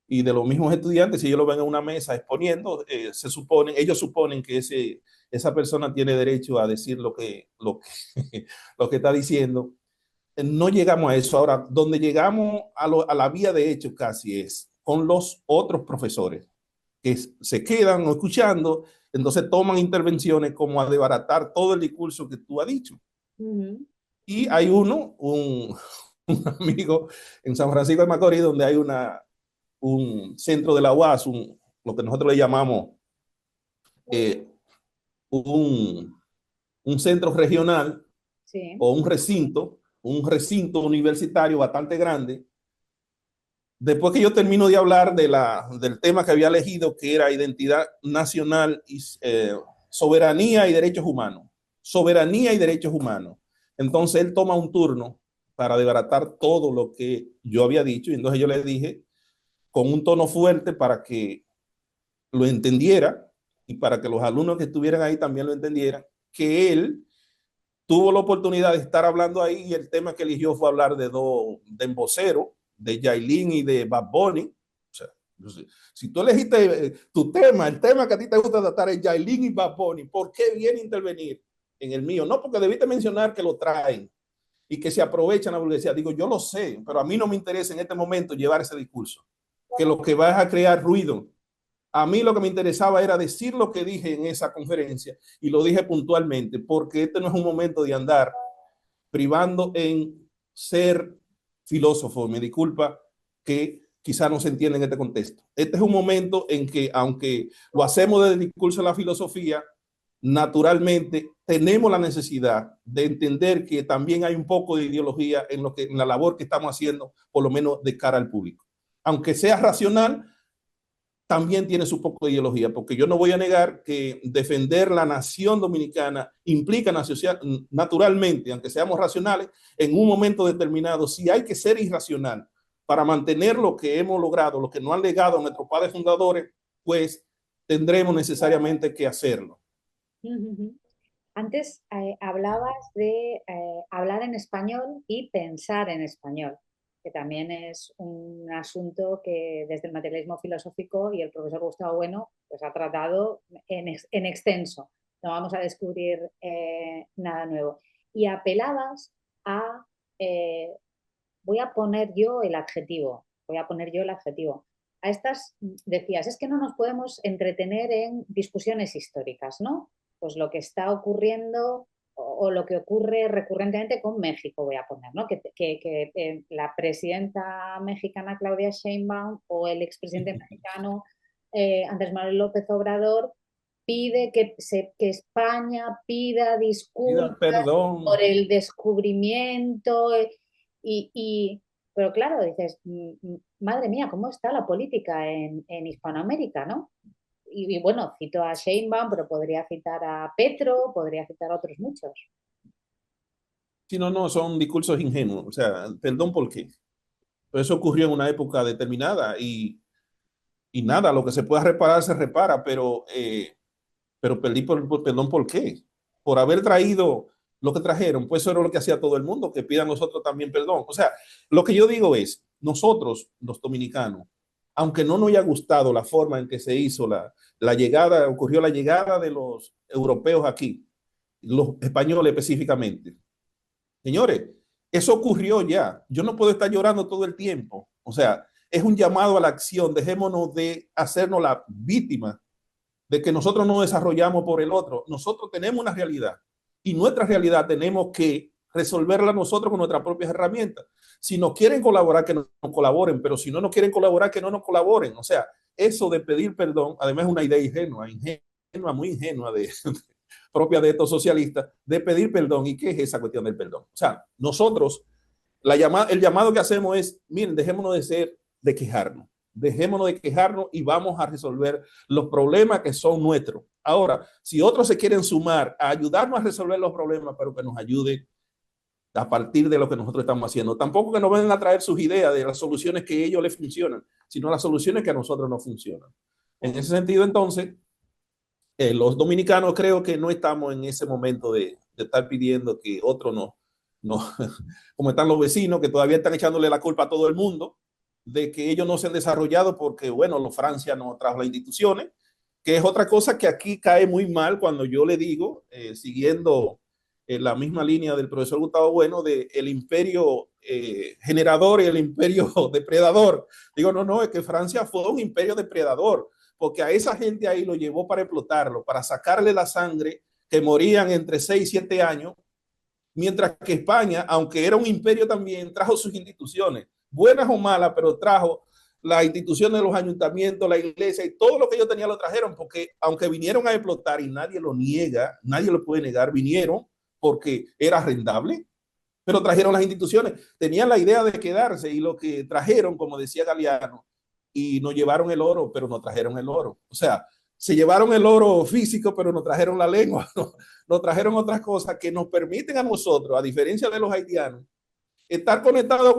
y de los mismos estudiantes. Si ellos lo ven en una mesa exponiendo, ellos suponen que esa persona tiene derecho a decir lo que está diciendo. No llegamos a eso. Ahora, donde llegamos a la vía de hecho casi es con los otros profesores que se quedan escuchando, entonces toman intervenciones como a desbaratar todo el discurso que tú has dicho. Y hay un amigo en San Francisco de Macorís, donde hay un centro de la UAS, lo que nosotros le llamamos eh, un, un centro regional Sí. o un recinto universitario bastante grande. Después que yo termino de hablar del tema que había elegido, que era identidad nacional y soberanía y derechos humanos. Soberanía y derechos humanos. Entonces él toma un turno para desbaratar todo lo que yo había dicho. Y entonces yo le dije con un tono fuerte para que lo entendiera y para que los alumnos que estuvieran ahí también lo entendieran, que él tuvo la oportunidad de estar hablando ahí y el tema que eligió fue hablar de emboceros, de Yailin y de Bad Bunny. O sea, si tú elegiste tu tema, el tema que a ti te gusta tratar es Yailin y Bad Bunny, ¿por qué viene a intervenir en el mío? No, porque debiste mencionar que lo traen y que se aprovechan la burguesía. Digo, yo lo sé, pero a mí no me interesa en este momento llevar ese discurso, que lo que va es a crear ruido. A mí lo que me interesaba era decir lo que dije en esa conferencia y lo dije puntualmente, porque este no es un momento de andar privando en ser filósofo. Me disculpa que quizá no se entienda en este contexto. Este es un momento en que, aunque lo hacemos desde el discurso de la filosofía, naturalmente tenemos la necesidad de entender que también hay un poco de ideología en la labor que estamos haciendo, por lo menos de cara al público. Aunque sea racional, también tiene su poco de ideología, porque yo no voy a negar que defender la nación dominicana implica naturalmente, aunque seamos racionales, en un momento determinado, si hay que ser irracional para mantener lo que hemos logrado, lo que nos han legado a nuestros padres fundadores, pues tendremos necesariamente que hacerlo. Antes hablabas de hablar en español y pensar en español, que también es un asunto que desde el materialismo filosófico y el profesor Gustavo Bueno pues ha tratado en extenso. No vamos a descubrir nada nuevo. Y apelabas a, eh, voy a poner yo el adjetivo, voy a poner yo el adjetivo. A estas decías, es que no nos podemos entretener en discusiones históricas, ¿no? Pues lo que está ocurriendo o lo que ocurre recurrentemente con México, voy a poner, ¿no? Que la presidenta mexicana Claudia Sheinbaum o el expresidente mexicano Andrés Manuel López Obrador pide que España pida Pida disculpas por perdón. el descubrimiento pero claro, dices, madre mía, ¿cómo está la política en Hispanoamérica, ¿no? Y bueno, cito a Sheinbaum, pero podría citar a Petro, podría citar a otros muchos. Si no, no, son discursos ingenuos. O sea, perdón por qué. Pero eso ocurrió en una época determinada y nada, lo que se pueda reparar se repara, pero perdón, ¿por qué? Por haber traído lo que trajeron, pues eso era lo que hacía todo el mundo, que pidan nosotros también perdón. O sea, lo que yo digo es, nosotros, los dominicanos, aunque no nos haya gustado la forma en que se hizo la llegada, ocurrió la llegada de los europeos aquí, los españoles específicamente. Señores, eso ocurrió ya. Yo no puedo estar llorando todo el tiempo. O sea, es un llamado a la acción. Dejémonos de hacernos la víctima de que nosotros no desarrollamos por el otro. Nosotros tenemos una realidad y nuestra realidad tenemos que resolverla nosotros con nuestras propias herramientas. Si nos quieren colaborar, que nos colaboren, pero si no nos quieren colaborar, que no nos colaboren. O sea, eso de pedir perdón, además es una idea ingenua, muy ingenua propia de estos socialistas, de pedir perdón. ¿Y qué es esa cuestión del perdón? O sea, nosotros, el llamado que hacemos es, miren, dejémonos de quejarnos. Dejémonos de quejarnos y vamos a resolver los problemas que son nuestros. Ahora, si otros se quieren sumar a ayudarnos a resolver los problemas, pero que nos ayuden a partir de lo que nosotros estamos haciendo. Tampoco que nos vengan a traer sus ideas de las soluciones que a ellos les funcionan, sino las soluciones que a nosotros no funcionan. En ese sentido, entonces, los dominicanos creo que no estamos en ese momento de estar pidiendo que otro no, como están los vecinos, que todavía están echándole la culpa a todo el mundo, de que ellos no se han desarrollado porque, bueno, Francia no trajo las instituciones, que es otra cosa que aquí cae muy mal cuando yo le digo, siguiendo la misma línea del profesor Gustavo Bueno, de el imperio generador y el imperio depredador. Digo, no, es que Francia fue un imperio depredador, porque a esa gente ahí lo llevó para explotarlo, para sacarle la sangre, que morían entre 6 y 7 años, mientras que España, aunque era un imperio también, trajo sus instituciones, buenas o malas, pero trajo las instituciones de los ayuntamientos, la iglesia y todo lo que ellos tenían lo trajeron, porque aunque vinieron a explotar, y nadie lo niega, nadie lo puede negar, vinieron porque era rentable, pero trajeron las instituciones, tenían la idea de quedarse y lo que trajeron, como decía Galeano, y nos llevaron el oro, pero no trajeron el oro. O sea, se llevaron el oro físico, pero nos trajeron la lengua, nos trajeron otras cosas que nos permiten a nosotros, a diferencia de los haitianos, estar conectados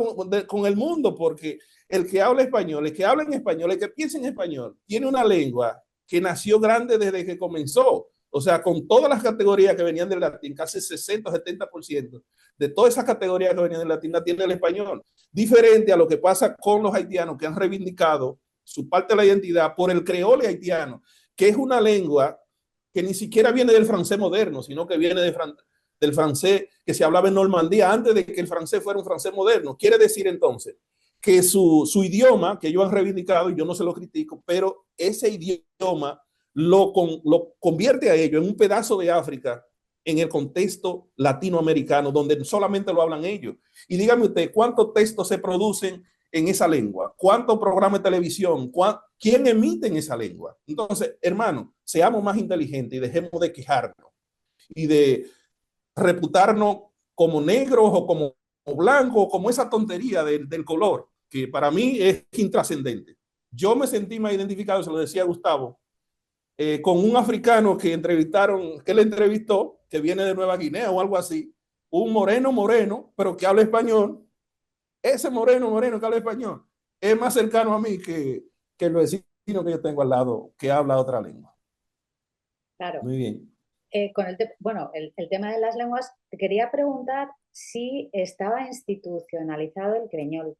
con el mundo, porque el que habla español, el que habla en español, el que piensa en español, tiene una lengua que nació grande desde que comenzó. O sea, con todas las categorías que venían del latín, casi 60-70% de todas esas categorías que venían del latín la tiene el español. Diferente a lo que pasa con los haitianos que han reivindicado su parte de la identidad por el creole haitiano, que es una lengua que ni siquiera viene del francés moderno, sino que viene del francés que se hablaba en Normandía antes de que el francés fuera un francés moderno. Quiere decir entonces que su idioma, que ellos han reivindicado, y yo no se lo critico, pero ese idioma lo convierte a ellos en un pedazo de África en el contexto latinoamericano, donde solamente lo hablan ellos. Y dígame usted, ¿cuántos textos se producen en esa lengua? ¿Cuántos programas de televisión? ¿Quién emite en esa lengua? Entonces, hermano, seamos más inteligentes y dejemos de quejarnos y de reputarnos como negros o como blancos, como esa tontería del color, que para mí es intrascendente. Yo me sentí más identificado, se lo decía Gustavo, con un africano que entrevistaron, que le entrevistó, que viene de Nueva Guinea o algo así, un moreno, pero que habla español. Ese moreno que habla español es más cercano a mí que el vecino que yo tengo al lado, que habla otra lengua. Claro. Muy bien. Con bueno, el tema de las lenguas, te quería preguntar si estaba institucionalizado el creñol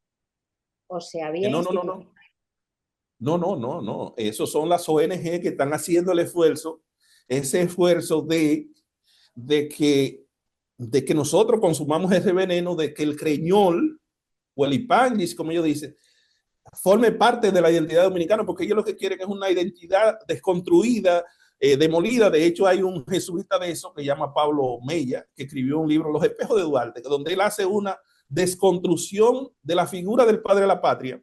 o se había No. No. Esos son las ONG que están haciendo el esfuerzo, ese esfuerzo de que nosotros consumamos ese veneno, de que el creñol o el hipangis, como ellos dicen, forme parte de la identidad dominicana, porque ellos lo que quieren es una identidad desconstruida, demolida. De hecho, hay un jesuita de eso que se llama Pablo Mella, que escribió un libro, Los espejos de Duarte, donde él hace una desconstrucción de la figura del padre de la patria.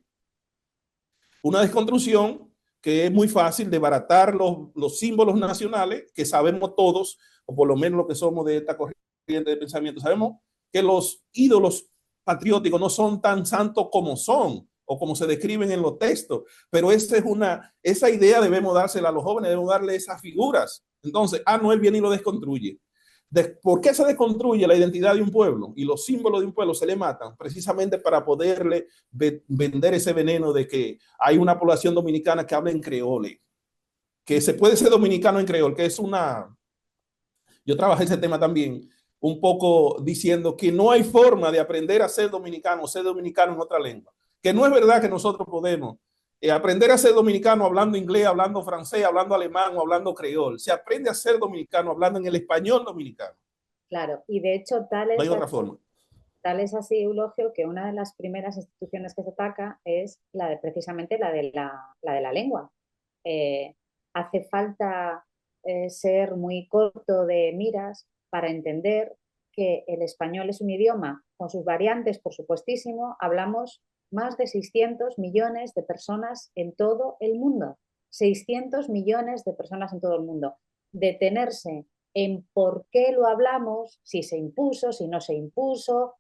Una desconstrucción que es muy fácil de baratar los símbolos nacionales, que sabemos todos, o por lo menos los que somos de esta corriente de pensamiento, sabemos que los ídolos patrióticos no son tan santos como son, o como se describen en los textos, pero esa idea debemos dársela a los jóvenes, debemos darle esas figuras. Entonces, no, él viene y lo desconstruye. ¿Por qué se desconstruye la identidad de un pueblo y los símbolos de un pueblo se le matan? Precisamente para poderle vender ese veneno de que hay una población dominicana que habla en creole, que se puede ser dominicano en creole, que es yo trabajé ese tema también, un poco diciendo que no hay forma de aprender a ser dominicano en otra lengua, que no es verdad que nosotros podemos aprender a ser dominicano hablando inglés, hablando francés, hablando alemán o hablando creol. Se aprende a ser dominicano hablando en el español dominicano. Claro, y de hecho No hay otra forma. tal es así, Eulogio, que una de las primeras instituciones que se ataca es precisamente la de la lengua. Eh, hace falta ser muy corto de miras para entender que el español es un idioma con sus variantes, por supuestísimo. Hablamos más de 600 millones de personas en todo el mundo. 600 millones de personas en todo el mundo. Detenerse en por qué lo hablamos, si se impuso, si no se impuso,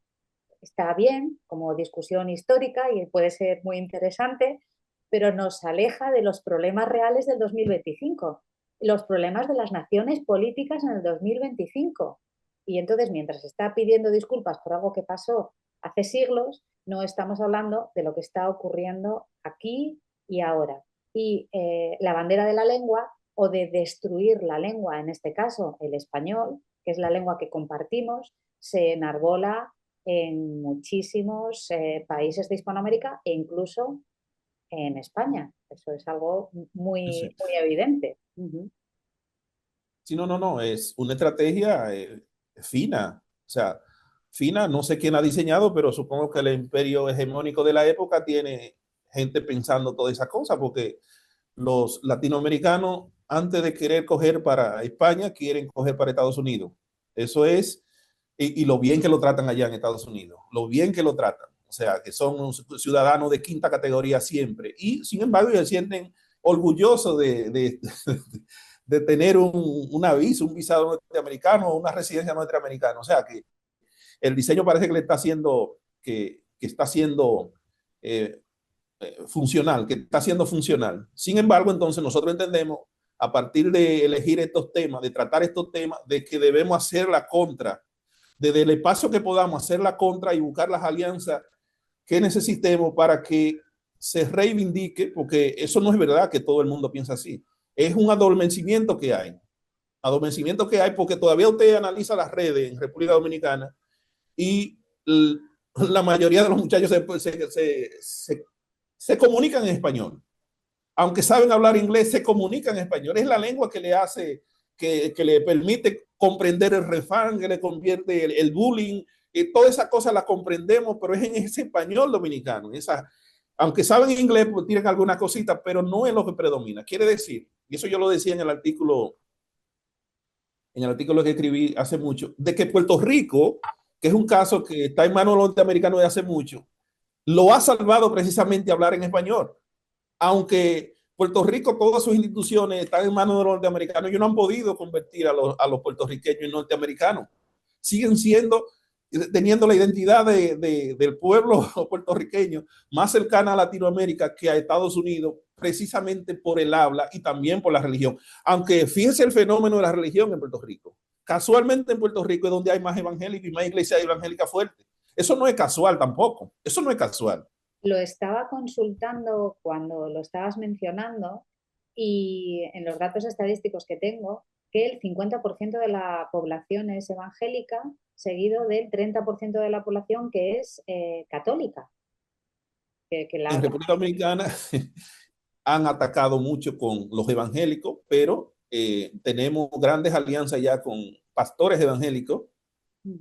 está bien como discusión histórica y puede ser muy interesante, pero nos aleja de los problemas reales del 2025, los problemas de las naciones políticas en el 2025. Y entonces, mientras se está pidiendo disculpas por algo que pasó hace siglos, no estamos hablando de lo que está ocurriendo aquí y ahora. Y la bandera de la lengua o de destruir la lengua, en este caso el español, que es la lengua que compartimos, se enarbola en muchísimos países de Hispanoamérica e incluso en España. Eso es algo muy, Sí. muy evidente. Uh -huh. Sí, no, no, no, es una estrategia fina. O sea, fina, no sé quién la ha diseñado, pero supongo que el imperio hegemónico de la época tiene gente pensando toda esa cosa, porque los latinoamericanos, antes de querer coger para España, quieren coger para Estados Unidos. Eso es, y lo bien que lo tratan allá en Estados Unidos, lo bien que lo tratan. O sea, que son ciudadanos de quinta categoría siempre. Y sin embargo, ellos se sienten orgullosos de tener una visa, un visado norteamericano o una residencia norteamericana. O sea, que el diseño parece que le está haciendo, que está siendo funcional, que está siendo funcional. Sin embargo, entonces nosotros entendemos, a partir de elegir estos temas, de tratar estos temas, de que debemos hacer la contra, desde el espacio que podamos hacer la contra y buscar las alianzas que necesitemos para que se reivindique, porque eso no es verdad que todo el mundo piensa así. Es un adormecimiento que hay. Adormecimiento que hay porque todavía usted analiza las redes en República Dominicana y la mayoría de los muchachos se comunican en español. Aunque saben hablar inglés, se comunican en español. Es la lengua que le hace, que le permite comprender el refrán, que le convierte el bullying, y toda esa cosa la comprendemos, pero es en ese español dominicano. Aunque saben inglés, pues tienen alguna cosita, pero no es lo que predomina. Quiere decir, y eso yo lo decía en el artículo que escribí hace mucho, de que Puerto Rico, que es un caso que está en manos norteamericanos de hace mucho, lo ha salvado precisamente hablar en español. Aunque Puerto Rico, todas sus instituciones están en manos de los norteamericanos, ellos no han podido convertir a los puertorriqueños en norteamericanos. Siguen teniendo la identidad del pueblo puertorriqueño más cercana a Latinoamérica que a Estados Unidos, precisamente por el habla y también por la religión. Aunque fíjense el fenómeno de la religión en Puerto Rico. Casualmente en Puerto Rico es donde hay más evangélicos y más iglesias evangélicas fuertes. Eso no es casual tampoco. Eso no es casual. Lo estaba consultando cuando lo estabas mencionando y en los datos estadísticos que tengo, que el 50% de la población es evangélica, seguido del 30% de la población que es católica. En República Dominicana han atacado mucho con los evangélicos, pero tenemos grandes alianzas ya con pastores evangélicos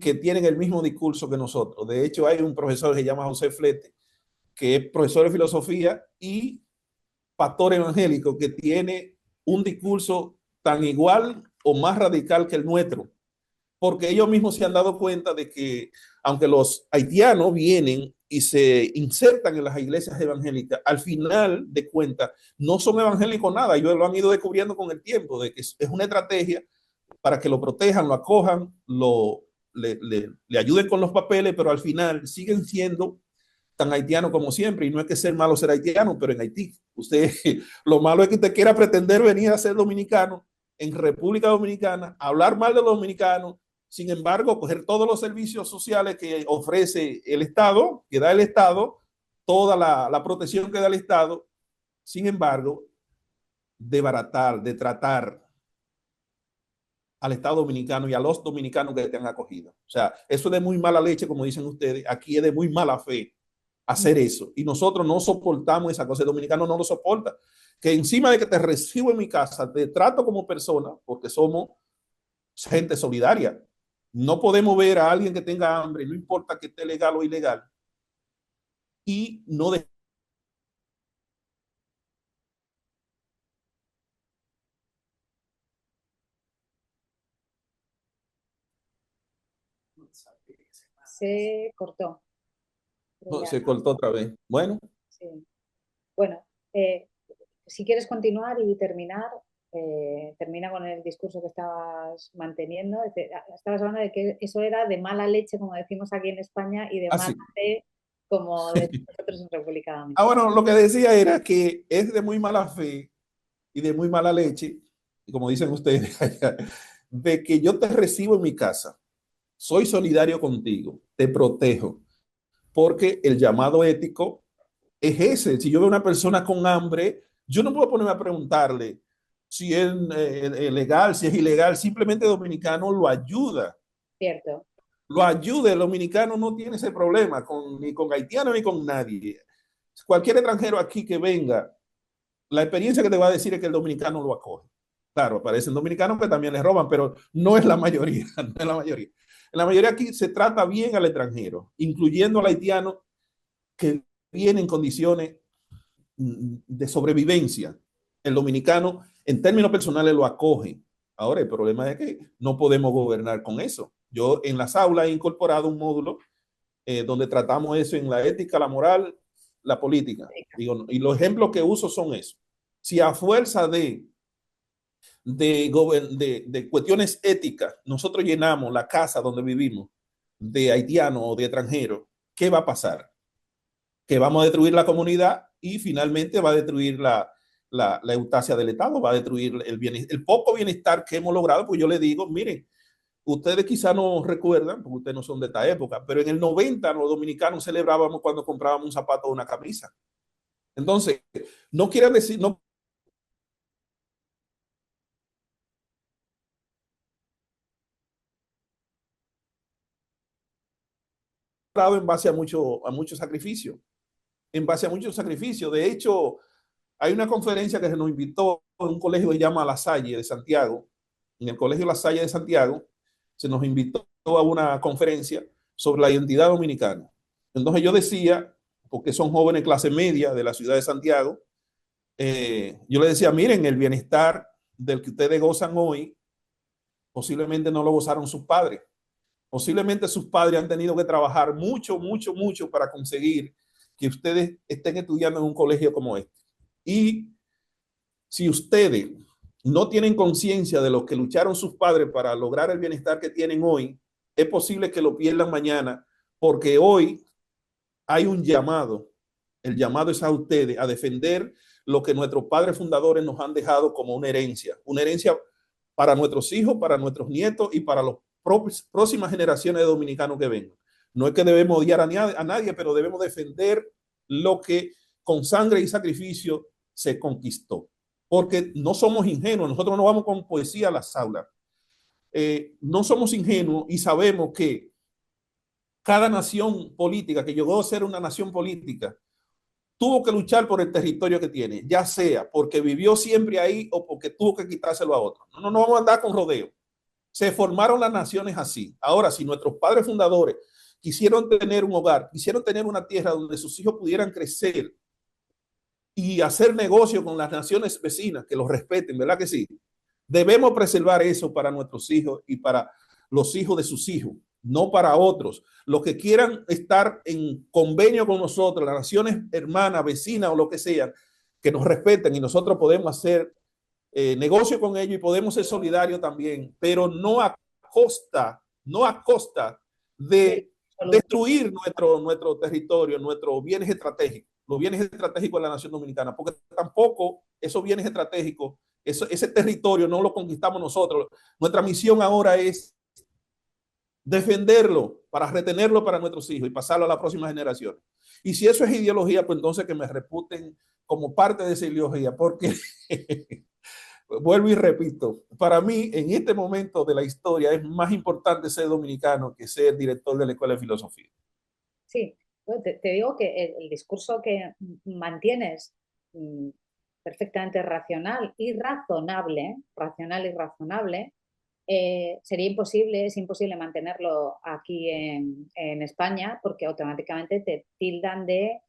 que tienen el mismo discurso que nosotros. De hecho, hay un profesor que se llama José Flete, que es profesor de filosofía y pastor evangélico, que tiene un discurso tan igual o más radical que el nuestro, porque ellos mismos se han dado cuenta de que aunque los haitianos vienen y se insertan en las iglesias evangélicas, al final de cuentas no son evangélicos nada, ellos lo han ido descubriendo con el tiempo, de que es una estrategia para que lo protejan, lo acojan, le ayuden con los papeles, pero al final siguen siendo tan haitiano como siempre, y no es que ser malo ser haitiano, pero en Haití, usted, lo malo es que usted quiera pretender venir a ser dominicano en República Dominicana, hablar mal de los dominicanos, sin embargo, coger todos los servicios sociales que ofrece el Estado, que da el Estado, toda la protección que da el Estado, sin embargo, de baratar, de tratar al Estado dominicano y a los dominicanos que te han acogido. O sea, eso es de muy mala leche, como dicen ustedes, aquí es de muy mala fe. hacer eso. Y nosotros no soportamos esa cosa. El dominicano no lo soporta. Que encima de que te recibo en mi casa, te trato como persona, porque somos gente solidaria. No podemos ver a alguien que tenga hambre, no importa que esté legal o ilegal, y no de Se cortó. Creo que se cortó otra vez. Bueno, sí. Bueno, eh, si quieres continuar y terminar, termina con el discurso que estabas manteniendo. Estabas hablando de que eso era de mala leche, como decimos aquí en España, y de mala así. fe, como decimos nosotros en República Ah, Dominicana. bueno, lo que decía era que es de muy mala fe y de muy mala leche, y como dicen ustedes allá, de que yo te recibo en mi casa, soy solidario contigo, te protejo, porque el llamado ético es ese. Si yo veo una persona con hambre, yo no puedo ponerme a preguntarle si es legal, si es ilegal, simplemente el dominicano lo ayuda. Cierto, Lo ayuda, el dominicano no tiene ese problema ni con haitianos ni con nadie. Cualquier extranjero aquí que venga, la experiencia que te va a decir es que el dominicano lo acoge. Claro, aparecen dominicanos que también les roban, pero no es la mayoría, no es la mayoría. En la mayoría aquí se trata bien al extranjero, incluyendo al haitiano que viene en condiciones de sobrevivencia. El dominicano, en términos personales, lo acoge. Ahora, el problema es que no podemos gobernar con eso. Yo en las aulas he incorporado un módulo donde tratamos eso en la ética, la moral, la política. Digo, y los ejemplos que uso son eso. Si a fuerza de cuestiones éticas nosotros llenamos la casa donde vivimos de haitianos o de extranjeros, ¿qué va a pasar? Que vamos a destruir la comunidad y finalmente va a destruir la eutasia del Estado, va a destruir el poco bienestar que hemos logrado. Pues yo le digo, miren, ustedes quizá no recuerdan, porque ustedes no son de esta época, pero en el 90 los dominicanos celebrábamos cuando comprábamos un zapato o una camisa. Entonces, no quieran decir, no en base a mucho sacrificio, en base a mucho sacrificio. De hecho, hay una conferencia que se nos invitó en un colegio que se llama La Salle de Santiago. En el colegio La Salle de Santiago se nos invitó a una conferencia sobre la identidad dominicana. Entonces yo decía, porque son jóvenes clase media de la ciudad de Santiago, yo le decía, miren, el bienestar del que ustedes gozan hoy, posiblemente no lo gozaron sus padres. Posiblemente sus padres han tenido que trabajar mucho, mucho, mucho para conseguir que ustedes estén estudiando en un colegio como este. Y si ustedes no tienen conciencia de lo que lucharon sus padres para lograr el bienestar que tienen hoy, es posible que lo pierdan mañana, porque hoy hay un llamado. El llamado es a ustedes a defender lo que nuestros padres fundadores nos han dejado como una herencia para nuestros hijos, para nuestros nietos y para las próximas generaciones de dominicanos que vengan. No es que debemos odiar a nadie, pero debemos defender lo que con sangre y sacrificio se conquistó. Porque no somos ingenuos, nosotros no vamos con poesía a las aulas. No somos ingenuos y sabemos que cada nación política que llegó a ser una nación política tuvo que luchar por el territorio que tiene, ya sea porque vivió siempre ahí o porque tuvo que quitárselo a otro. No vamos a andar con rodeo. Se formaron las naciones así. Ahora, si nuestros padres fundadores quisieron tener un hogar, quisieron tener una tierra donde sus hijos pudieran crecer y hacer negocio con las naciones vecinas, que los respeten, ¿verdad que sí? Debemos preservar eso para nuestros hijos y para los hijos de sus hijos, no para otros. Los que quieran estar en convenio con nosotros, las naciones hermanas, vecinas o lo que sea, que nos respeten y nosotros podemos hacer negocio con ellos y podemos ser solidarios también, pero no a costa de de solución. destruir nuestro territorio, nuestros bienes estratégicos, los bienes estratégicos de la nación dominicana, porque tampoco esos bienes estratégicos, ese territorio no lo conquistamos nosotros. Nuestra misión ahora es defenderlo para retenerlo para nuestros hijos y pasarlo a la próxima generación. Y si eso es ideología, pues entonces que me reputen como parte de esa ideología, porque vuelvo y repito, para mí en este momento de la historia es más importante ser dominicano que ser director de la Escuela de Filosofía. Sí, Bueno, te digo que el discurso que mantienes mm, perfectamente racional y razonable, sería imposible, es imposible mantenerlo aquí en España porque automáticamente te tildan de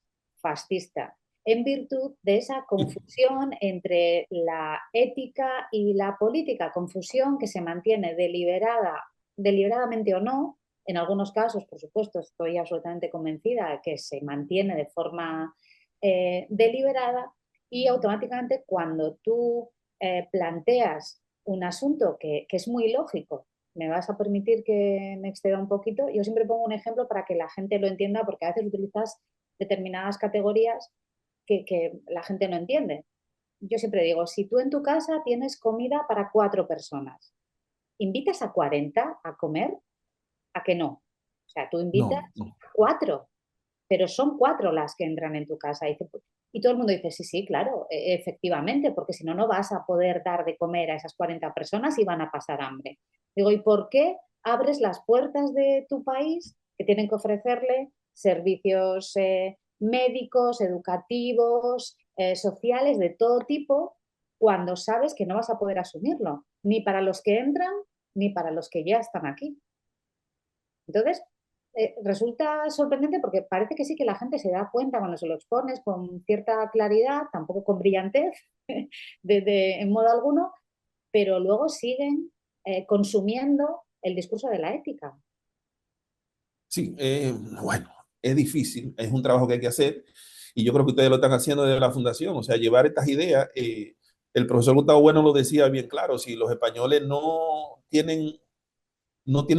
fascista, en virtud de esa confusión entre la ética y la política, confusión que se mantiene deliberadamente o no. En algunos casos, por supuesto, estoy absolutamente convencida de que se mantiene de forma deliberada, y automáticamente cuando tú planteas un asunto que es muy lógico, me vas a permitir que me exceda un poquito. Yo siempre pongo un ejemplo para que la gente lo entienda, porque a veces utilizas determinadas categorías que la gente no entiende. Yo siempre digo, si tú en tu casa tienes comida para 4 personas, ¿invitas a 40 a comer? ¿A que no? O sea, tú invitas No, no. a 4, pero son 4 las que entran en tu casa. Y todo el mundo dice, sí, sí, claro, efectivamente, porque si no, no vas a poder dar de comer a esas 40 personas y van a pasar hambre. Digo, ¿y por qué abres las puertas de tu país que tienen que ofrecerle servicios médicos, educativos, sociales, de todo tipo, cuando sabes que no vas a poder asumirlo, ni para los que entran, ni para los que ya están aquí? Entonces, resulta sorprendente porque parece que sí que la gente se da cuenta cuando se lo expones con cierta claridad, tampoco con brillantez, en modo alguno, pero luego siguen consumiendo el discurso de la ética. Sí, bueno, es difícil, es un trabajo que hay que hacer y yo creo que ustedes lo están haciendo desde la fundación, o sea, llevar estas ideas. El profesor Gustavo Bueno lo decía bien claro, si los españoles no tienen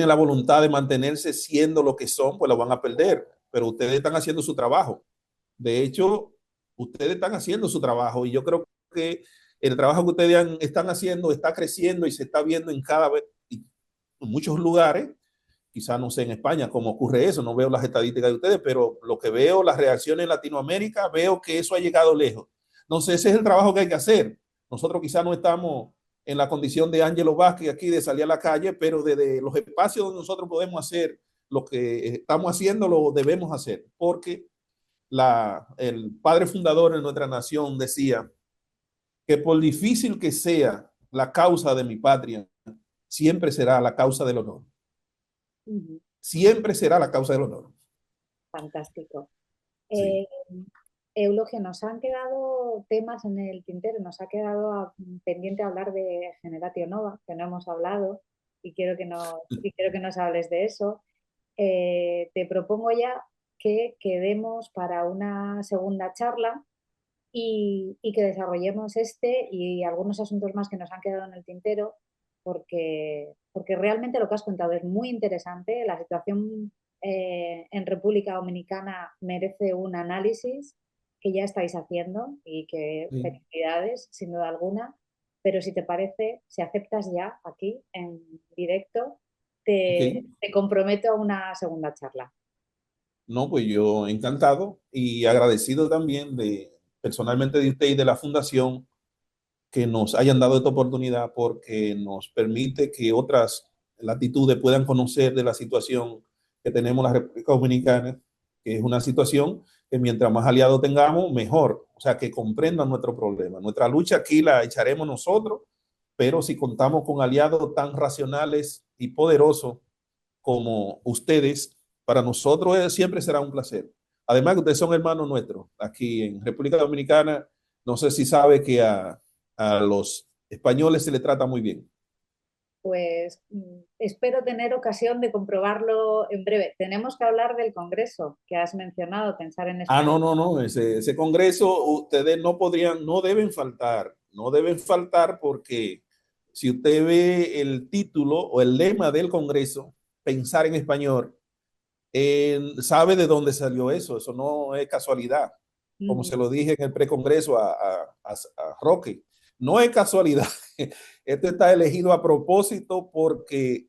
la voluntad de mantenerse siendo lo que son, pues lo van a perder, pero ustedes están haciendo su trabajo. De hecho, ustedes están haciendo su trabajo y yo creo que el trabajo que ustedes están haciendo está creciendo y se está viendo en cada vez, en muchos lugares. Quizá no sé en España cómo ocurre eso, no veo las estadísticas de ustedes, pero lo que veo, las reacciones en Latinoamérica, veo que eso ha llegado lejos. Entonces, ese es el trabajo que hay que hacer. Nosotros quizá no estamos en la condición de Ángelo Vázquez aquí de salir a la calle, pero desde los espacios donde nosotros podemos hacer lo que estamos haciendo, lo debemos hacer, porque el padre fundador de nuestra nación decía que por difícil que sea la causa de mi patria, siempre será la causa del honor. Uh -huh. Siempre será la causa del honor. Fantástico. Sí. Eh, Eulogio, nos han quedado temas en el tintero, nos ha quedado pendiente hablar de Generatio Nova, que no hemos hablado, y quiero que nos hables de eso. Te propongo ya que quedemos para una segunda charla y que desarrollemos este y algunos asuntos más que nos han quedado en el tintero, porque realmente lo que has contado es muy interesante. La situación en República Dominicana merece un análisis que ya estáis haciendo y que Sí. felicidades, sin duda alguna. Pero si te parece, si aceptas ya aquí en directo, Ok. te comprometo a una segunda charla. No, pues yo encantado y agradecido también personalmente de usted y de la fundación que nos hayan dado esta oportunidad porque nos permite que otras latitudes puedan conocer de la situación que tenemos en la República Dominicana, que es una situación que mientras más aliados tengamos, mejor. O sea, que comprendan nuestro problema. Nuestra lucha aquí la echaremos nosotros, pero si contamos con aliados tan racionales y poderosos como ustedes, para nosotros siempre será un placer. Además que ustedes son hermanos nuestros aquí en República Dominicana. No sé si sabe que a los españoles se les trata muy bien. Pues espero tener ocasión de comprobarlo en breve. Tenemos que hablar del Congreso que has mencionado, pensar en Ah, España. no, no, no, ese congreso ustedes no podrían, no deben faltar, no deben faltar porque si usted ve el título o el lema del congreso, pensar en español, sabe de dónde salió eso no es casualidad. Como Ujú. se lo dije en el precongreso a Roque, no es casualidad. Esto está elegido a propósito porque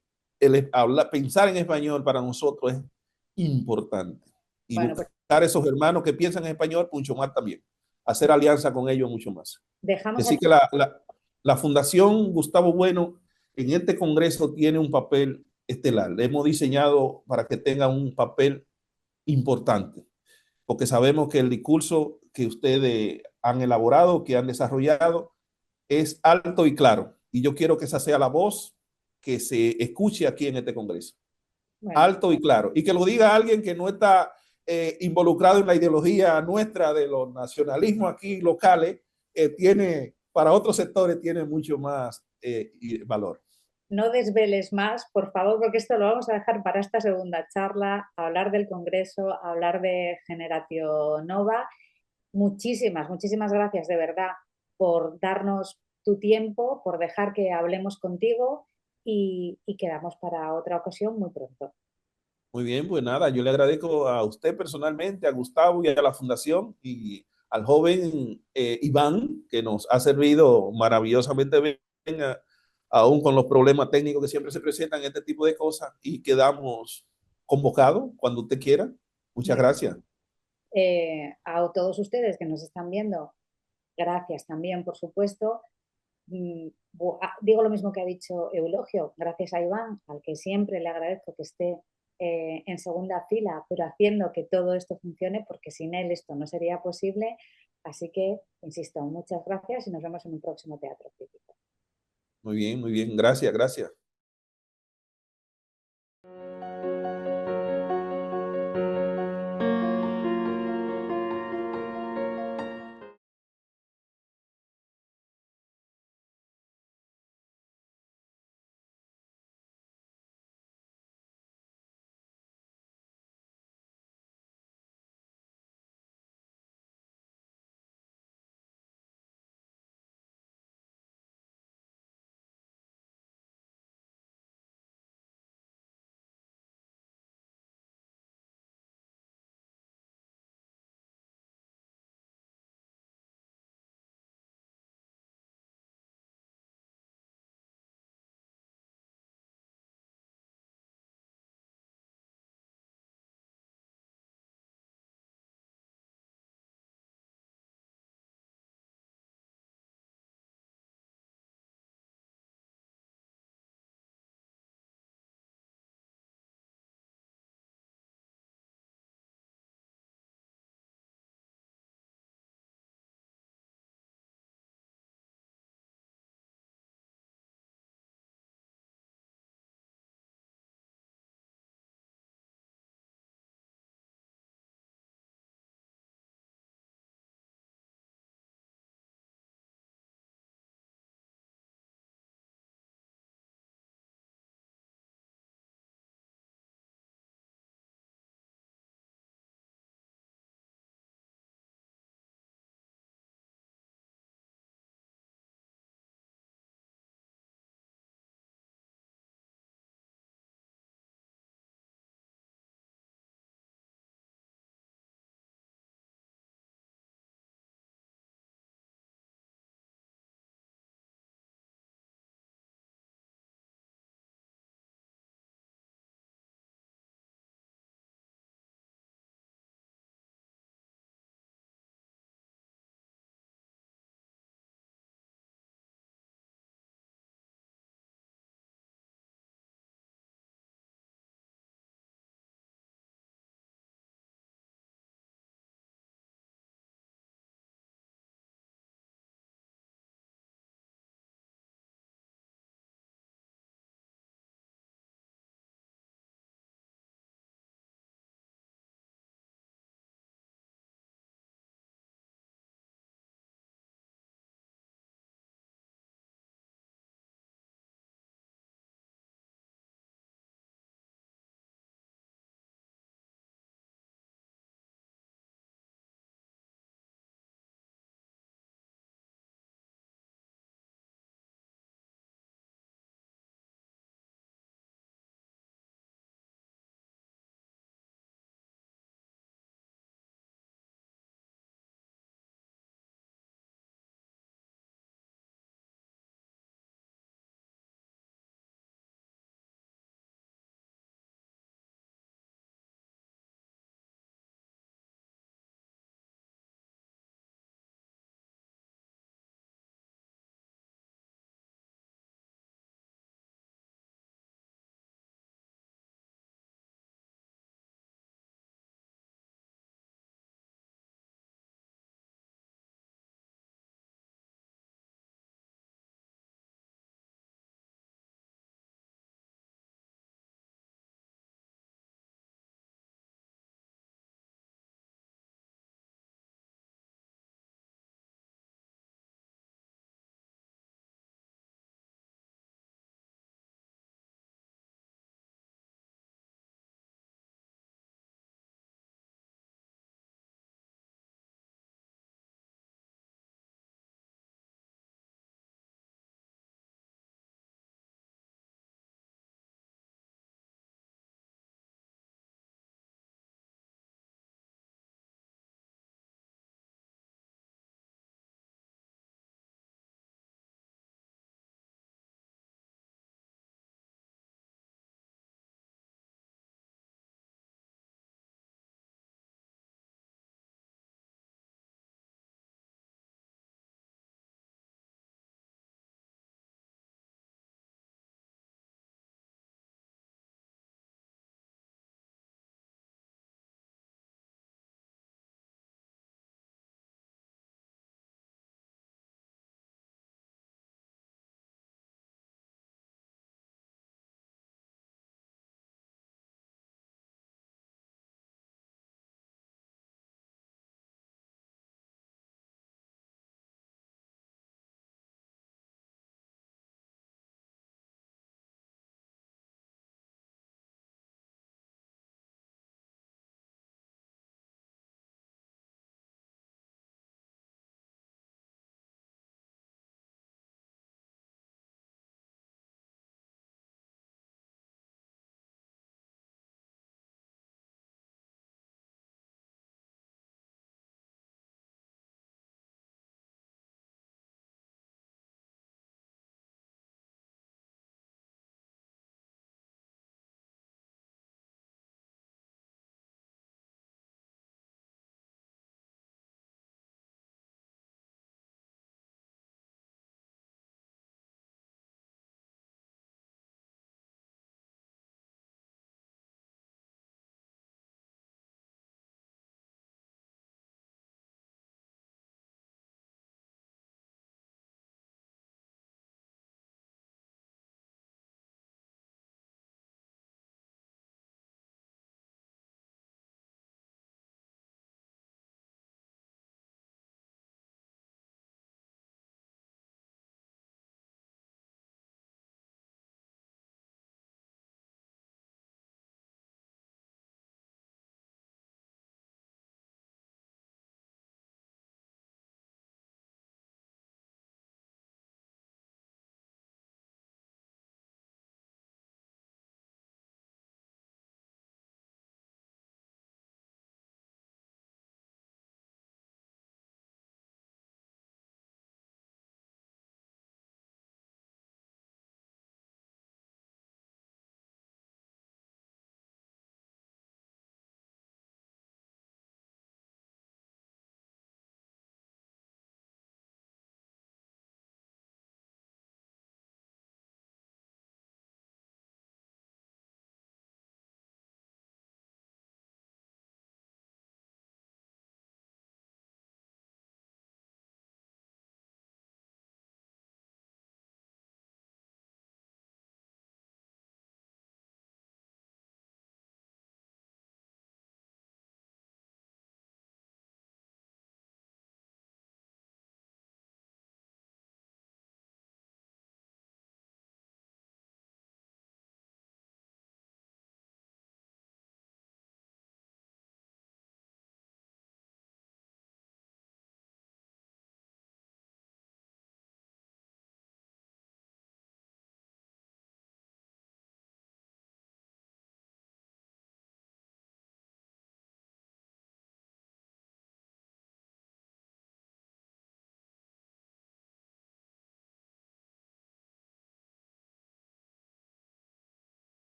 pensar en español para nosotros es importante. Y Bueno, pues buscar esos hermanos que piensan en español, mucho más también. Hacer alianza con ellos mucho más. dejamos Decir aquí. que la Fundación Gustavo Bueno en este Congreso tiene un papel estelar. Le hemos diseñado para que tenga un papel importante. porque sabemos que el discurso que ustedes han elaborado, que han desarrollado, es alto y claro. Y yo quiero que esa sea la voz que se escuche aquí en este Congreso. Bueno, Alto y claro. Y que lo diga alguien que no está involucrado en la ideología nuestra de los nacionalismos aquí locales, tiene, para otros sectores, tiene mucho más valor. no desveles más, por favor, porque esto lo vamos a dejar para esta segunda charla, hablar del Congreso, hablar de Generación Nova. Muchísimas, muchísimas gracias de verdad por darnos tu tiempo, por dejar que hablemos contigo y quedamos para otra ocasión muy pronto. Muy bien, pues nada, yo le agradezco a usted personalmente, a Gustavo y a la Fundación y al joven Iván, que nos ha servido maravillosamente bien, aún con los problemas técnicos que siempre se presentan en este tipo de cosas, y quedamos convocados cuando usted quiera. Muchas Muy bien. gracias. A todos ustedes que nos están viendo, gracias también, por supuesto. Digo lo mismo que ha dicho Eulogio, gracias a Iván, al que siempre le agradezco que esté en segunda fila, pero haciendo que todo esto funcione, porque sin él esto no sería posible. Así que, insisto, muchas gracias y nos vemos en un próximo Teatro Crítico. Muy bien, gracias, gracias.